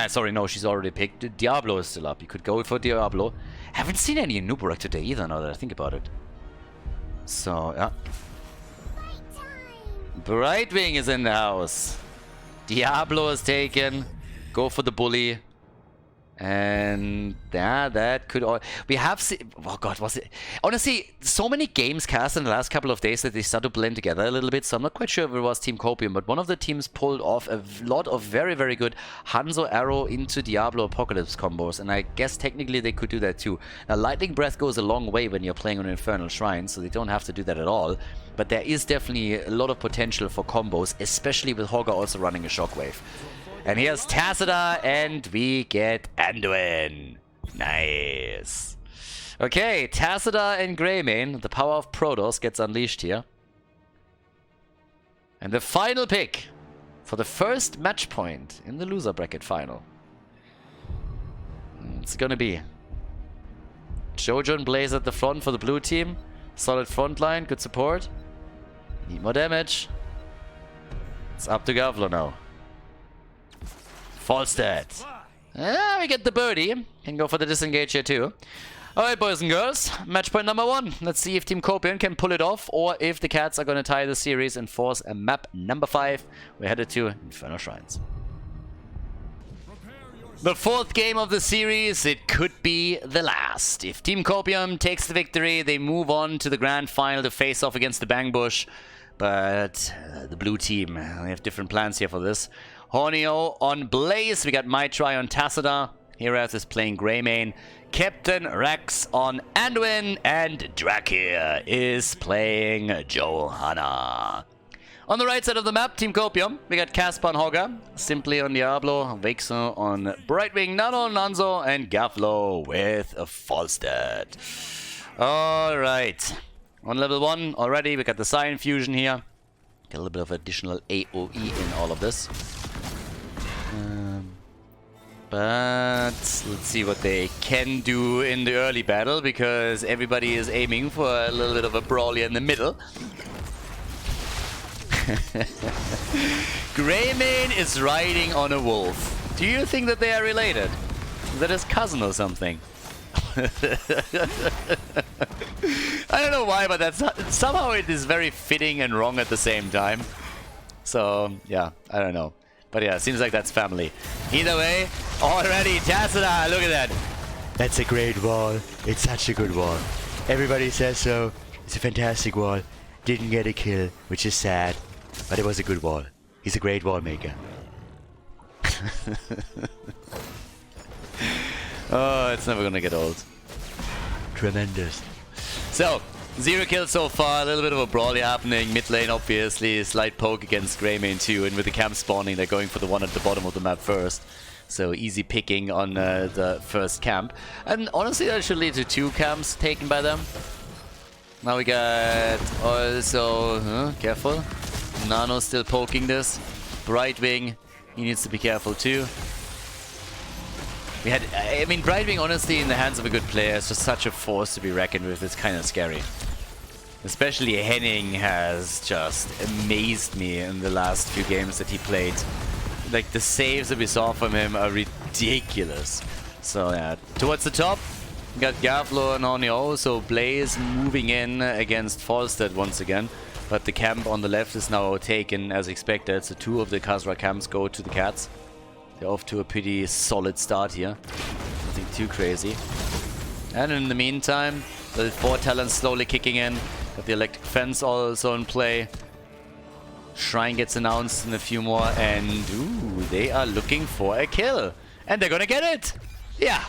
Sorry, no, she's already picked. Diablo is still up. You could go for Diablo. Haven't seen any in Nubarak today either, now that I think about it. So, yeah. Brightwing is in the house. Diablo is taken. Go for the bully. And yeah, that could all... We have seen... Oh god, was it... Honestly, so many games cast in the last couple of days that they start to blend together a little bit, so I'm not quite sure if it was Team Copium, but one of the teams pulled off a lot of very, very good Hanzo Arrow into Diablo Apocalypse combos, and I guess technically they could do that too. Now, Lightning Breath goes a long way when you're playing on Infernal Shrines, so they don't have to do that at all, but there is definitely a lot of potential for combos, especially with Hogger also running a Shockwave. And here's Tacita, and we get Anduin. Nice. Okay, Tacita and Greymane. The power of Protoss gets unleashed here. And the final pick for the first match point in the loser bracket final. It's gonna be Jojo and Blaze at the front for the blue team. Solid front line, good support. Need more damage. It's up to Gavlo now. Falstad. We get the birdie. Can go for the disengage here too. Alright, boys and girls. Match point number 1. Let's see if Team Copium can pull it off, or if the cats are going to tie the series and force a map number 5. We're headed to Infernal Shrines. The 4th game of the series. It could be the last. If Team Copium takes the victory, they move on to the grand final to face off against the Bang Bush. But the blue team, they have different plans here for this. Hornio on Blaze. We got Maitri on Tacita. Herath is playing Greymane. Captain Rex on Anduin, and Drakir is playing Johanna. On the right side of the map, Team Copium, we got Caspar on Hogger, Simply on Diablo, Vexo on Brightwing, Nano on Nanzo, and Gaflo with Falstad. Alright, on level 1 already, we got the Cyan Fusion here. Get a little bit of additional AoE in all of this. But let's see what they can do in the early battle, because everybody is aiming for a little bit of a brawl in the middle. Greymane is riding on a wolf. Do you think that they are related? Is that his cousin or something? I don't know why, but that's somehow it is very fitting and wrong at the same time. So yeah, I don't know. But yeah, seems like that's family. Either way, already Tassada, look at that. That's a great wall. It's such a good wall. Everybody says so. It's a fantastic wall. Didn't get a kill, which is sad. But it was a good wall. He's a great wall maker. Oh, it's never gonna get old. Tremendous. So, 0 kills so far, a little bit of a brawl happening. Mid lane, obviously, a slight poke against Greymane too, and with the camp spawning, they're going for the one at the bottom of the map first. So easy picking on the first camp. And honestly, that should lead to 2 camps taken by them. Now we got also, careful, Nano still poking this. Brightwing, he needs to be careful too. We had, I mean, Brightwing, honestly, in the hands of a good player is just such a force to be reckoned with. It's kind of scary. Especially Henning has just amazed me in the last few games that he played. Like, the saves that we saw from him are ridiculous. So, yeah, towards the top, we got Gaflo and Onyo, so Blaze moving in against Falstad once again. But the camp on the left is now taken as expected, so 2 of the Khazra camps go to the Cats. They're off to a pretty solid start here. Nothing too crazy. And in the meantime, the 4 talents slowly kicking in. Got the electric fence also in play. Shrine gets announced in a few more, and ooh, they are looking for a kill. And they're gonna get it! Yeah,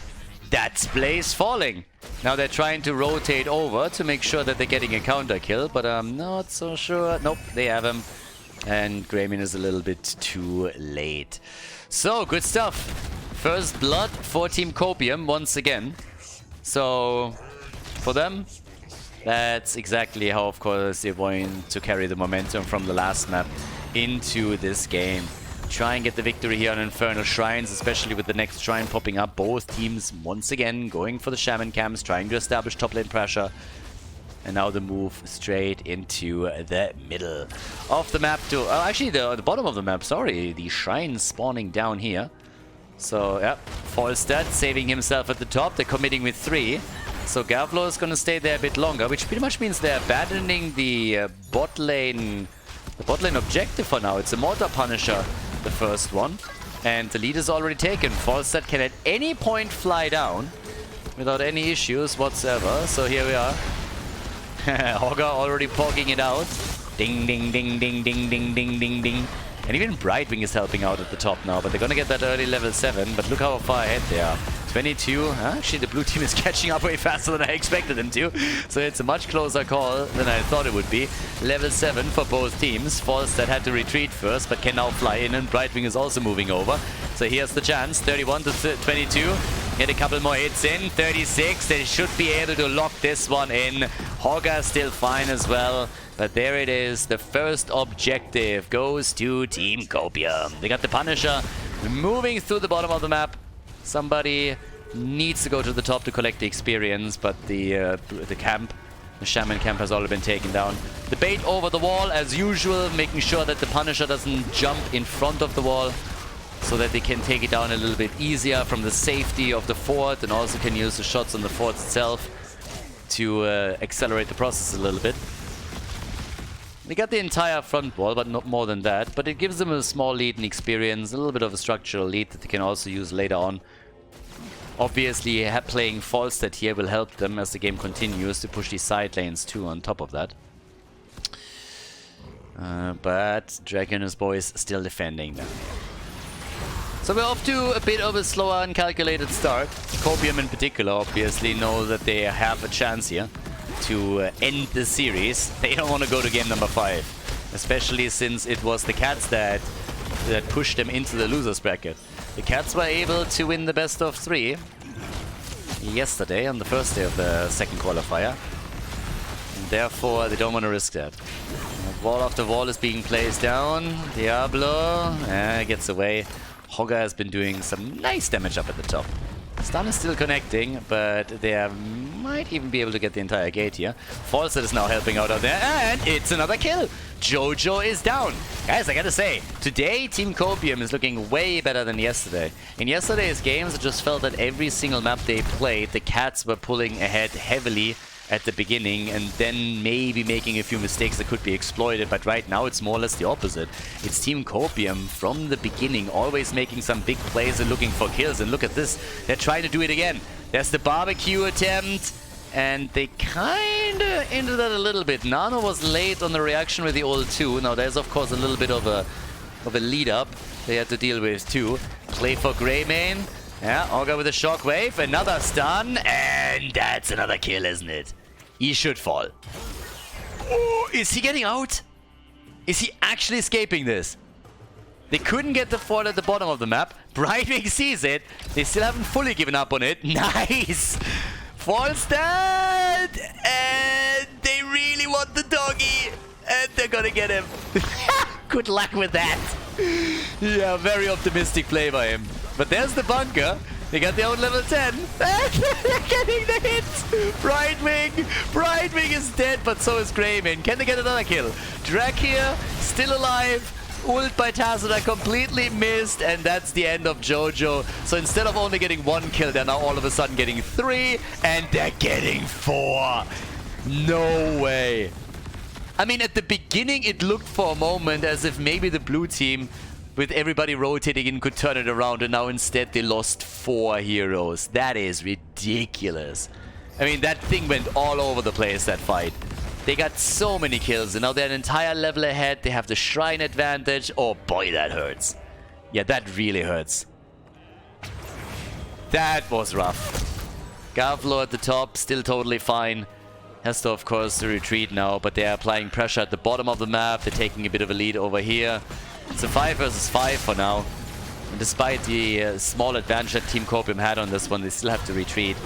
that's Blaze falling. Now they're trying to rotate over to make sure that they're getting a counter kill, but I'm not so sure. Nope, they have him. And Greymane is a little bit too late. So, good stuff. First blood for Team Copium once again. So, for them, that's exactly how, of course, they're going to carry the momentum from the last map into this game. Try and get the victory here on Infernal Shrines, especially with the next shrine popping up. Both teams, once again, going for the Shaman camps, trying to establish top lane pressure. And now the move straight into the middle of the map to... actually, the bottom of the map, sorry. The shrine spawning down here. So, yeah, Falstad saving himself at the top. They're committing with 3. So Gavlo is going to stay there a bit longer, which pretty much means they're abandoning the bot lane objective for now. It's a Mortar Punisher, the first one. And the lead is already taken. Falstad can at any point fly down without any issues whatsoever. So here we are. Hogger already poking it out. Ding, ding, ding, ding, ding, ding, ding, ding, ding. And even Brightwing is helping out at the top now, but they're gonna get that early level 7. But look how far ahead they are. 22. Actually, the blue team is catching up way faster than I expected them to. So it's a much closer call than I thought it would be. Level 7 for both teams. Falstad had to retreat first, but can now fly in, and Brightwing is also moving over. So here's the chance. 31 to 22. Get a couple more hits in. 36. They should be able to lock this one in. Hogger still fine as well. But there it is. The first objective goes to Team Copium. They got the Punisher moving through the bottom of the map. Somebody needs to go to the top to collect the experience, but the camp, the Shaman camp, has already been taken down. The bait over the wall as usual, making sure that the Punisher doesn't jump in front of the wall, so that they can take it down a little bit easier from the safety of the fort, and also can use the shots on the fort itself to accelerate the process a little bit. They got the entire front wall, but not more than that. But it gives them a small lead in experience, a little bit of a structural lead that they can also use later on. Obviously, playing Falstad here will help them as the game continues to push these side lanes too on top of that. But Dragon and his boys still defending them. So we're off to a bit of a slower and calculated start. Copium in particular obviously know that they have a chance here to end the series. They don't want to go to game number 5. Especially since it was the Cats that pushed them into the losers bracket. The Cats were able to win the best of 3 yesterday on the first day of the second qualifier. And therefore they don't want to risk that. Wall after wall is being placed down. Diablo gets away. Hogger has been doing some nice damage up at the top. Stun is still connecting, but they might even be able to get the entire gate here. Falset is now helping out there, and it's another kill! Jojo is down! Guys, I gotta say, today Team Copium is looking way better than yesterday. In yesterday's games, it just felt that every single map they played, the Cats were pulling ahead heavily at the beginning and then maybe making a few mistakes that could be exploited, but right now it's more or less the opposite. It's Team Copium from the beginning always making some big plays and looking for kills, and look at this, they're trying to do it again. There's the barbecue attempt and they kinda ended that a little bit. Nano was late on the reaction with the ult too. Now there's of course a little bit of a lead up they had to deal with too. Play for Greymane. Yeah, Augur with a shockwave, another stun, and that's another kill, isn't it? He should fall. Oh, is he getting out? Is he actually escaping this? They couldn't get the fort at the bottom of the map. Brightwing sees it. They still haven't fully given up on it. Nice! Falls dead! And they really want the doggy. And they're gonna get him. Good luck with that. Yeah, very optimistic play by him. But there's the bunker. They got their own level 10. They're getting the hit. Brightwing is dead, but so is Greymane. Can they get another kill? Drag here, still alive. Ult by Tazada completely missed, and that's the end of Jojo. So instead of only getting 1 kill, they're now all of a sudden getting 3, and they're getting 4. No way. I mean, at the beginning, it looked for a moment as if maybe the blue team, with everybody rotating in, could turn it around, and now instead they lost 4 heroes. That is ridiculous. I mean, that thing went all over the place, that fight. They got so many kills, and now they're an entire level ahead. They have the shrine advantage. Oh boy, that hurts. Yeah, that really hurts. That was rough. Khaldor at the top, still totally fine. Has to, of course, retreat now, but they are applying pressure at the bottom of the map. They're taking a bit of a lead over here. It's a 5 versus 5 for now. And despite the small advantage that Team Copium had on this one, they still have to retreat.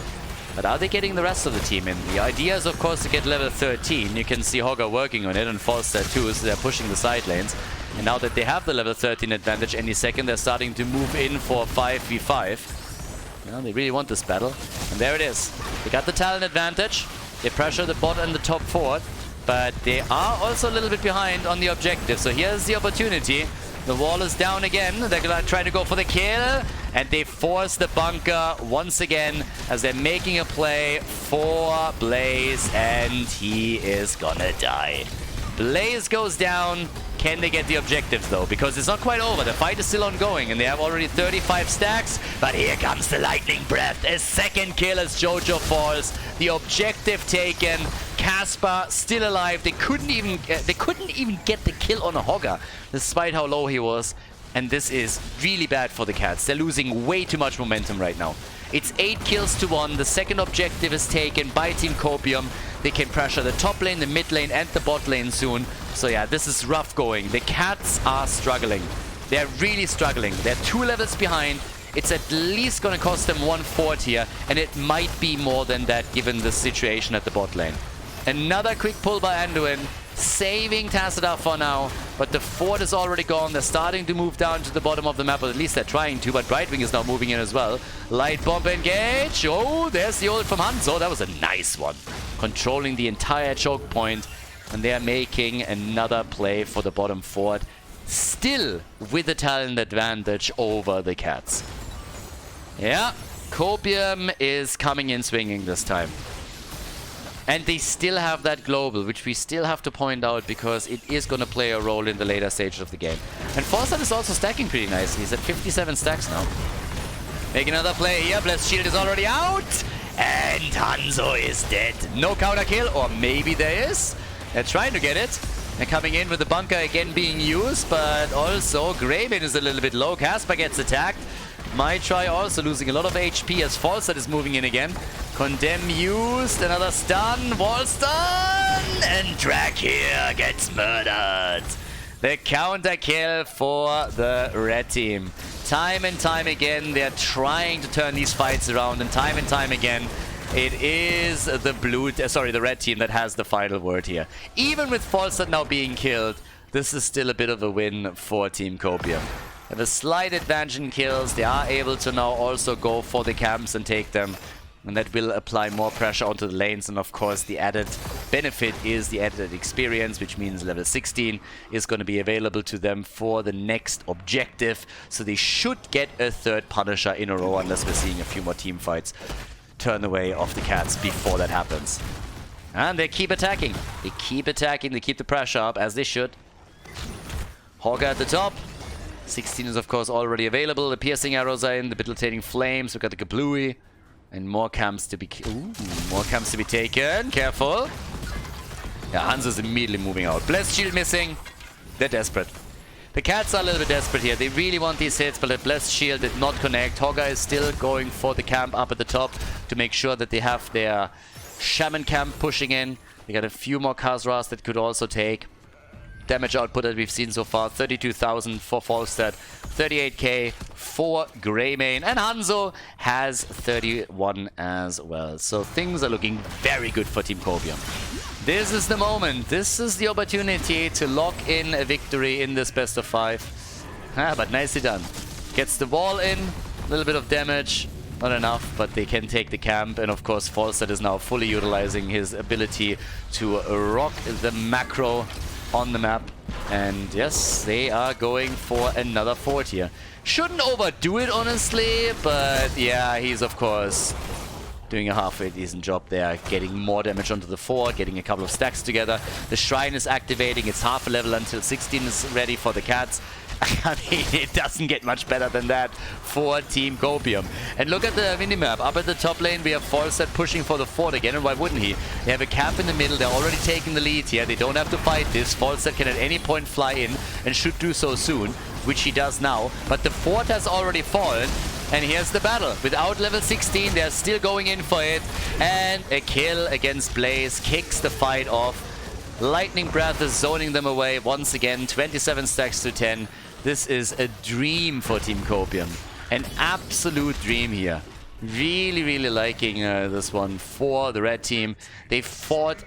But are they getting the rest of the team in? The idea is, of course, to get level 13. You can see Hogger working on it, and Falster too, so they're pushing the side lanes. And now that they have the level 13 advantage, any second they're starting to move in for 5v5. You know, they really want this battle. And there it is. They got the talent advantage. They pressure the bot and the top forward. But they are also a little bit behind on the objective. So here's the opportunity. The wall is down again. They're gonna try to go for the kill. And they force the bunker once again as they're making a play for Blaze. And he is gonna die. Blaze goes down. Can they get the objectives though? Because it's not quite over. The fight is still ongoing and they have already 35 stacks. But here comes the lightning breath. A second kill as Jojo falls. The objective taken. Casper still alive. They couldn't even get the kill on a Hogger, despite how low he was. And this is really bad for the Cats. They're losing way too much momentum right now. It's 8 kills to 1. The second objective is taken by Team Copium. They can pressure the top lane, the mid lane, and the bot lane soon. So yeah, this is rough going. The Cats are struggling. They're really struggling. They're 2 levels behind. It's at least going to cost them 1 fort here, and it might be more than that given the situation at the bot lane. Another quick pull by Anduin, saving Tazada for now, but the fort is already gone. They're starting to move down to the bottom of the map, or at least they're trying to, but Brightwing is now moving in as well. Light bomb engage. Oh, there's the ult from Hanzo. That was a nice one. Controlling the entire choke point, and they are making another play for the bottom fort, still with the talent advantage over the Cats. Yeah, Copium is coming in swinging this time. And they still have that global, which we still have to point out because it is going to play a role in the later stages of the game. And Forsat is also stacking pretty nicely. He's at 57 stacks now. Make another play here. Blessed Shield is already out. And Hanzo is dead. No counter kill, or maybe there is. They're trying to get it. They're coming in with the bunker again being used, but also Greymane is a little bit low. Casper gets attacked. Might try also losing a lot of HP as Falstad is moving in again. Condemn used, another stun, wall stun, and Dracula gets murdered. The counter kill for the red team. Time and time again, they're trying to turn these fights around, and time again, it is the red team that has the final word here. Even with Falstad now being killed, this is still a bit of a win for Team Copium. They have a slight advantage in kills. They are able to now also go for the camps and take them. And that will apply more pressure onto the lanes. And of course, the added benefit is the added experience, which means level 16 is going to be available to them for the next objective. So they should get a third Punisher in a row, unless we're seeing a few more team fights turn away off the cats before that happens. And they keep attacking. They keep attacking. They keep the pressure up, as they should. Hogger at the top. 16 is, of course, already available. The piercing arrows are in. The debilitating flames. We've got the Kablooey. And more camps to be taken. Careful. Yeah, Hans is immediately moving out. Blessed Shield missing. They're desperate. The cats are a little bit desperate here. They really want these hits, but the Blessed Shield did not connect. Hogger is still going for the camp up at the top to make sure that they have their Shaman camp pushing in. They got a few more Khazras that could also take. Damage output that we've seen so far, 32,000 for Falstad, 38k for Greymane, and Hanzo has 31 as well. So things are looking very good for Team Copium. This is the moment, this is the opportunity to lock in a victory in this best of 5. But nicely done. Gets the wall in, a little bit of damage, not enough, but they can take the camp. And of course, Falstad is now fully utilizing his ability to rock the macro on the map. And yes, they are going for another fort here. Shouldn't overdo it, honestly, but yeah, he's of course doing a halfway decent job there, getting more damage onto the fort, getting a couple of stacks together. The shrine is activating, it's half a level until 16 is ready for the cats. I mean, it doesn't get much better than that for Team Copium. And look at the minimap. Up at the top lane, we have Falstad pushing for the fort again, and why wouldn't he? They have a camp in the middle, they're already taking the lead here. They don't have to fight this. Falstad can at any point fly in, and should do so soon, which he does now. But the fort has already fallen, and here's the battle. Without level 16, they're still going in for it. And a kill against Blaze kicks the fight off. Lightning Breath is zoning them away once again, 27 stacks to 10. This is a dream for Team Copium. An absolute dream here. Really, really liking this one for the red team. They fought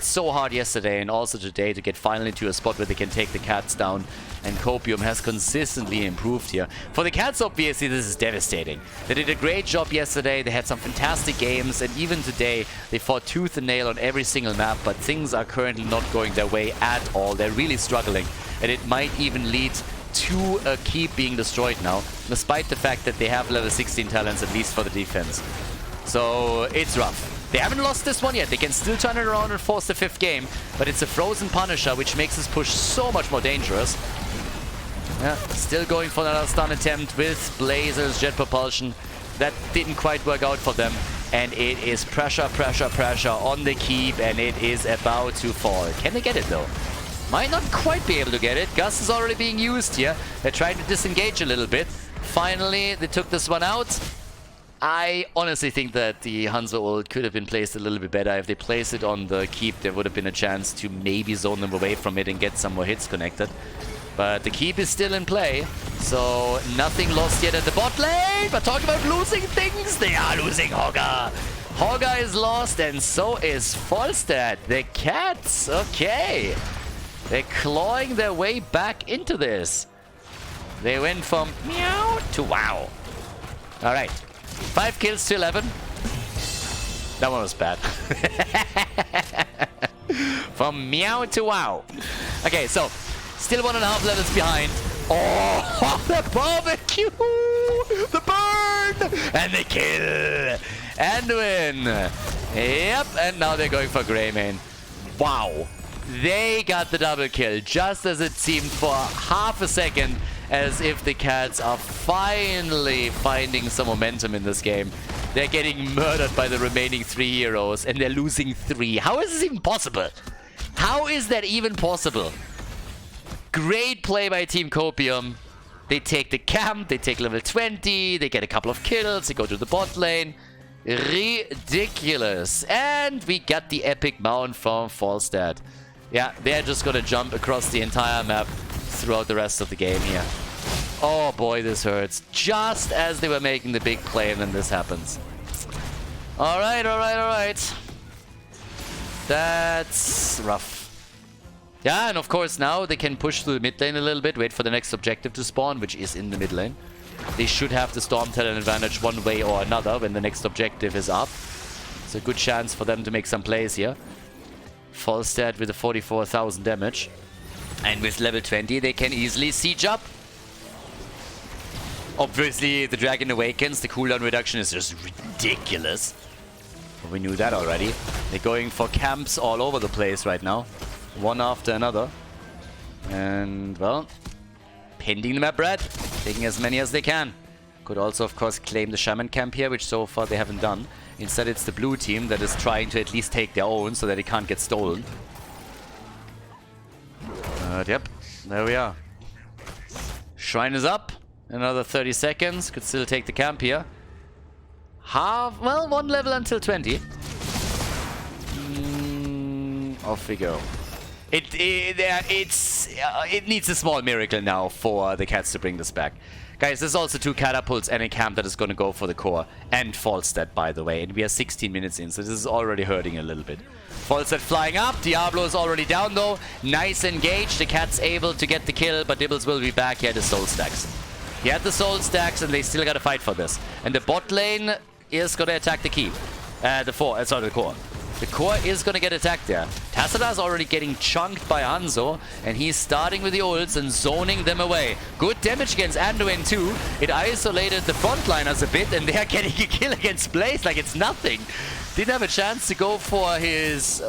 so hard yesterday and also today to get finally to a spot where they can take the cats down. And Copium has consistently improved here. For the cats, obviously, this is devastating. They did a great job yesterday. They had some fantastic games. And even today, they fought tooth and nail on every single map. But things are currently not going their way at all. They're really struggling. And it might even lead to a keep being destroyed now, despite the fact that they have level 16 talents, at least for the defense. So it's rough. They haven't lost this one yet. They can still turn it around and force the 5th game, but it's a frozen Punisher, which makes this push so much more dangerous. Yeah, still going for another stun attempt with Blazers, Jet Propulsion. That didn't quite work out for them. And it is pressure, pressure, pressure on the keep, and it is about to fall. Can they get it though? Might not quite be able to get it. Gus is already being used here. They're trying to disengage a little bit. Finally, they took this one out. I honestly think that the Hanzo ult could have been placed a little bit better. If they placed it on the keep, there would have been a chance to maybe zone them away from it and get some more hits connected. But the keep is still in play, so nothing lost yet at the bot lane. But talk about losing things, they are losing Hogger. Hogger is lost, and so is Falstad. The cats, okay. They're clawing their way back into this. They went from meow to wow. All right, 5 kills to 11. That one was bad. From meow to wow. Okay, so still 1.5 levels behind. Oh, the barbecue, the burn, and the kill, and win. Yep, and now they're going for Greymane. Wow. They got the double kill, just as it seemed for half a second, as if the cats are finally finding some momentum in this game. They're getting murdered by the remaining 3 heroes, and they're losing 3. How is this even possible? How is that even possible? Great play by Team Copium. They take the camp, they take level 20, they get a couple of kills, they go to the bot lane. Ridiculous. And we got the epic mount from Falstad. Yeah, they're just gonna jump across the entire map throughout the rest of the game here. Oh boy, this hurts. Just as they were making the big play, and then this happens. Alright, alright, alright. That's rough. Yeah, and of course now they can push through the mid lane a little bit, wait for the next objective to spawn, which is in the mid lane. They should have the Storm Talon advantage one way or another when the next objective is up. It's a good chance for them to make some plays here. Falstad with a 44,000 damage. And with level 20 they can easily siege up. Obviously the Dragon Awakens, the cooldown reduction is just ridiculous. We knew that already. They're going for camps all over the place right now. One after another. And, well, pending the map red. Taking as many as they can. Could also, of course, claim the Shaman camp here, which so far they haven't done. Instead, it's the blue team that is trying to at least take their own so that it can't get stolen. But, yep, there we are. Shrine is up. Another 30 seconds. Could still take the camp here. Well, one level until 20. Off we go. It needs a small miracle now for the cats to bring this back. Guys, there's also 2 catapults and a camp that is going to go for the core. And Falstad, by the way. And we are 16 minutes in, so this is already hurting a little bit. Falstad flying up. Diablo is already down, though. Nice engage. The cat's able to get the kill, but Dibbles will be back. He had the soul stacks. He had the soul stacks, and they still got to fight for this. And the bot lane is going to attack the key. The core. The core is going to get attacked there. Tassadar is already getting chunked by Hanzo, and he's starting with the ults and zoning them away. Good damage against Anduin too. It isolated the frontliners a bit, and they're getting a kill against Blaze like it's nothing. Didn't have a chance to go for his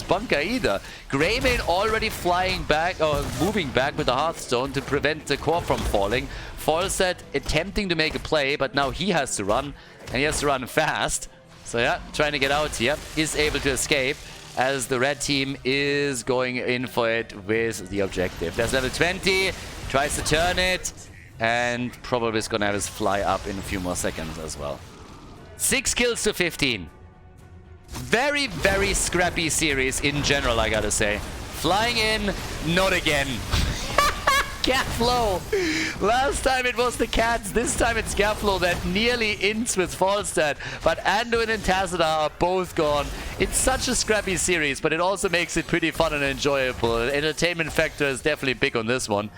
bunker either. Greymane already flying back, or moving back with the Hearthstone to prevent the core from falling. Falstad attempting to make a play, but now he has to run, and he has to run fast. So yeah, trying to get out here. Is able to escape as the red team is going in for it with the objective. There's level 20. Tries to turn it. And probably is going to have his fly up in a few more seconds as well. 6 kills to 15. Very, very scrappy series in general, I gotta say. Flying in, not again. Gaflow! Last time it was the cats, this time it's Gaflow that nearly ins with Falstad. But Anduin and Tassadar are both gone. It's such a scrappy series, but it also makes it pretty fun and enjoyable. The entertainment factor is definitely big on this one.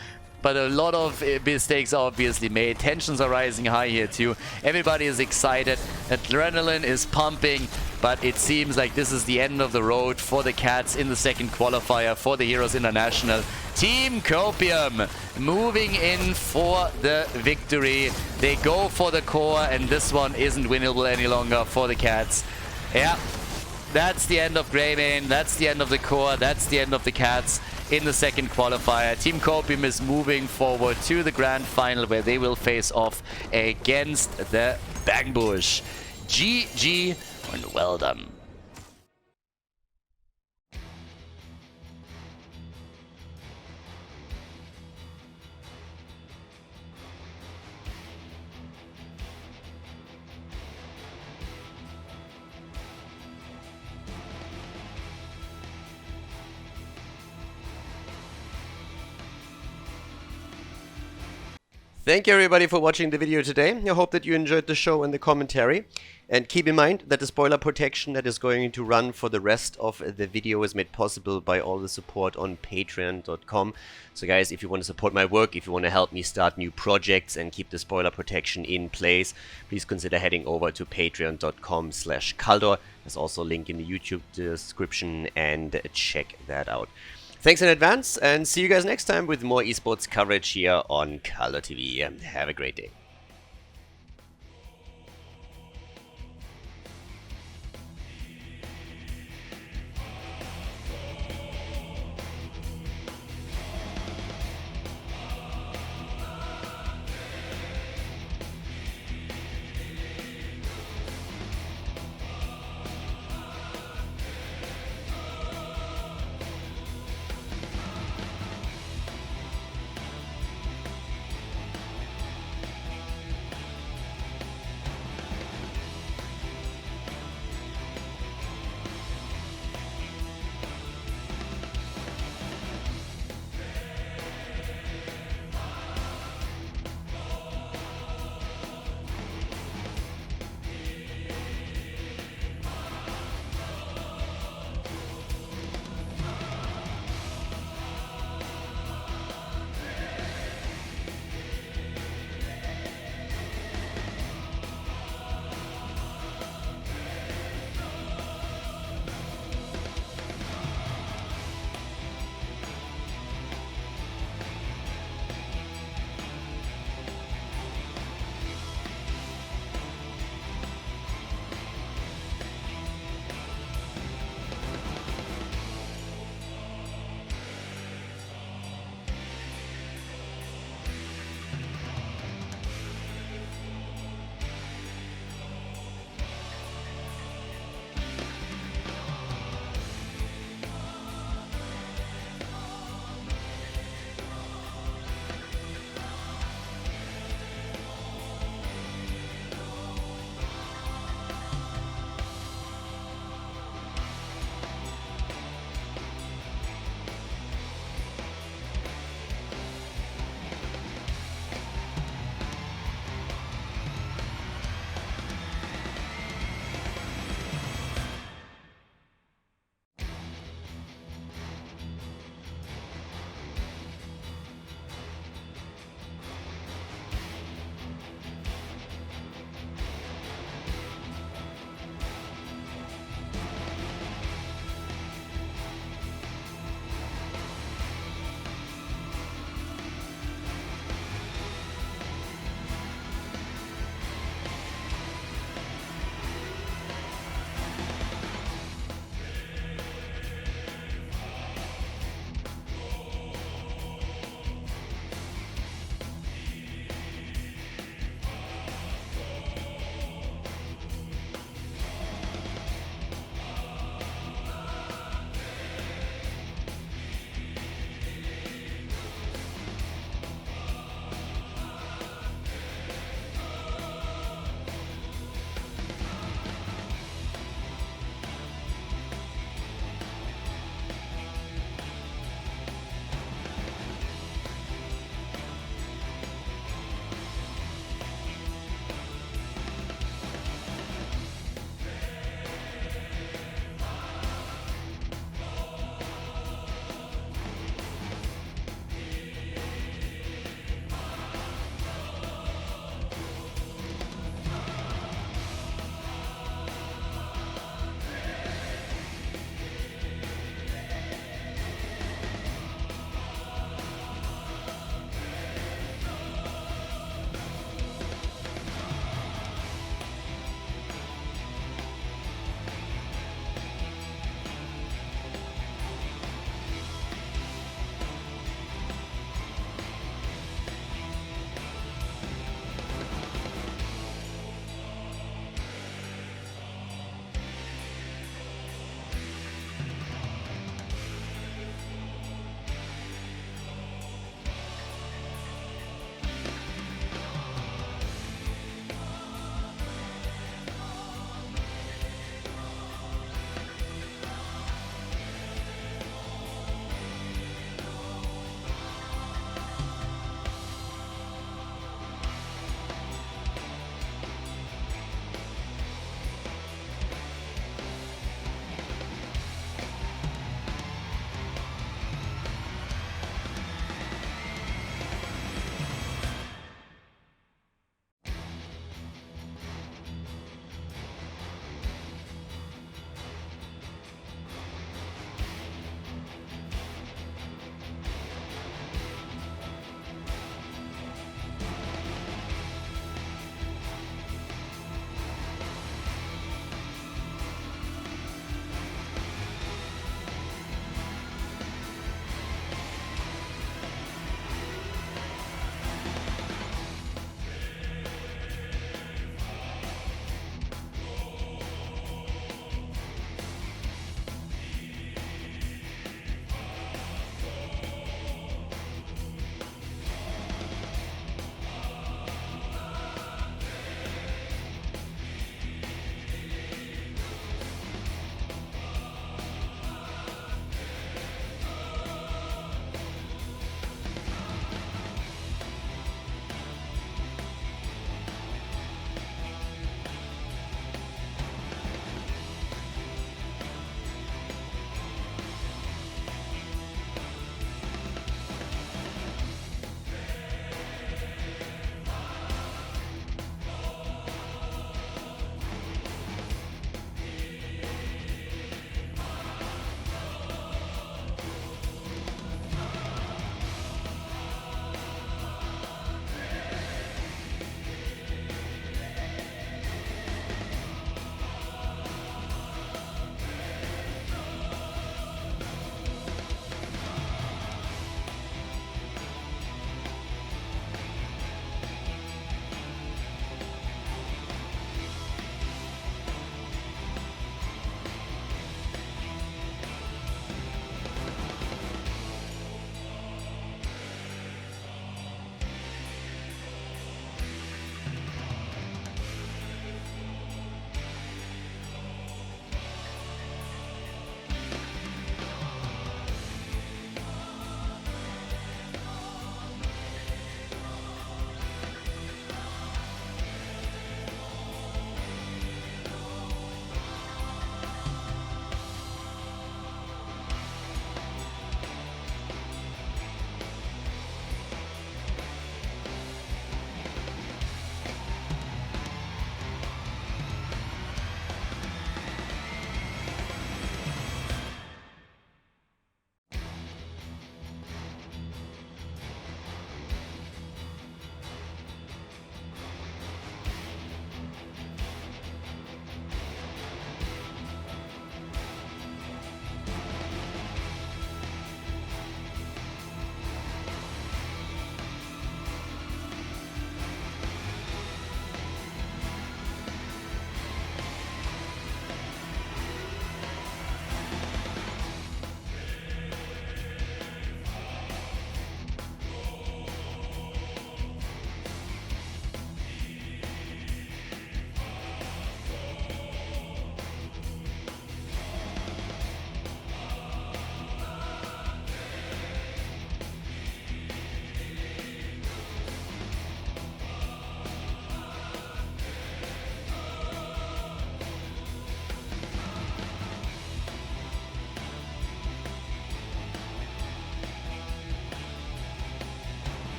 But a lot of mistakes are obviously made. Tensions are rising high here too. Everybody is excited. Adrenaline is pumping. But it seems like this is the end of the road for the cats in the second qualifier for the Heroes International. Team Copium moving in for the victory. They go for the core, and this one isn't winnable any longer for the cats. Yeah, that's the end of Greymane. That's the end of the core. That's the end of the cats in the second qualifier. Team Copium is moving forward to the grand final where they will face off against the Bangbush. GG and well done. Thank you everybody for watching the video today. I hope that you enjoyed the show and the commentary. And keep in mind that the spoiler protection that is going to run for the rest of the video is made possible by all the support on patreon.com. So guys, if you want to support my work, if you want to help me start new projects and keep the spoiler protection in place, please consider heading over to patreon.com/Khaldor. There's also a link in the YouTube description, and check that out. Thanks in advance, and see you guys next time with more esports coverage here on Khaldor TV. Have a great day.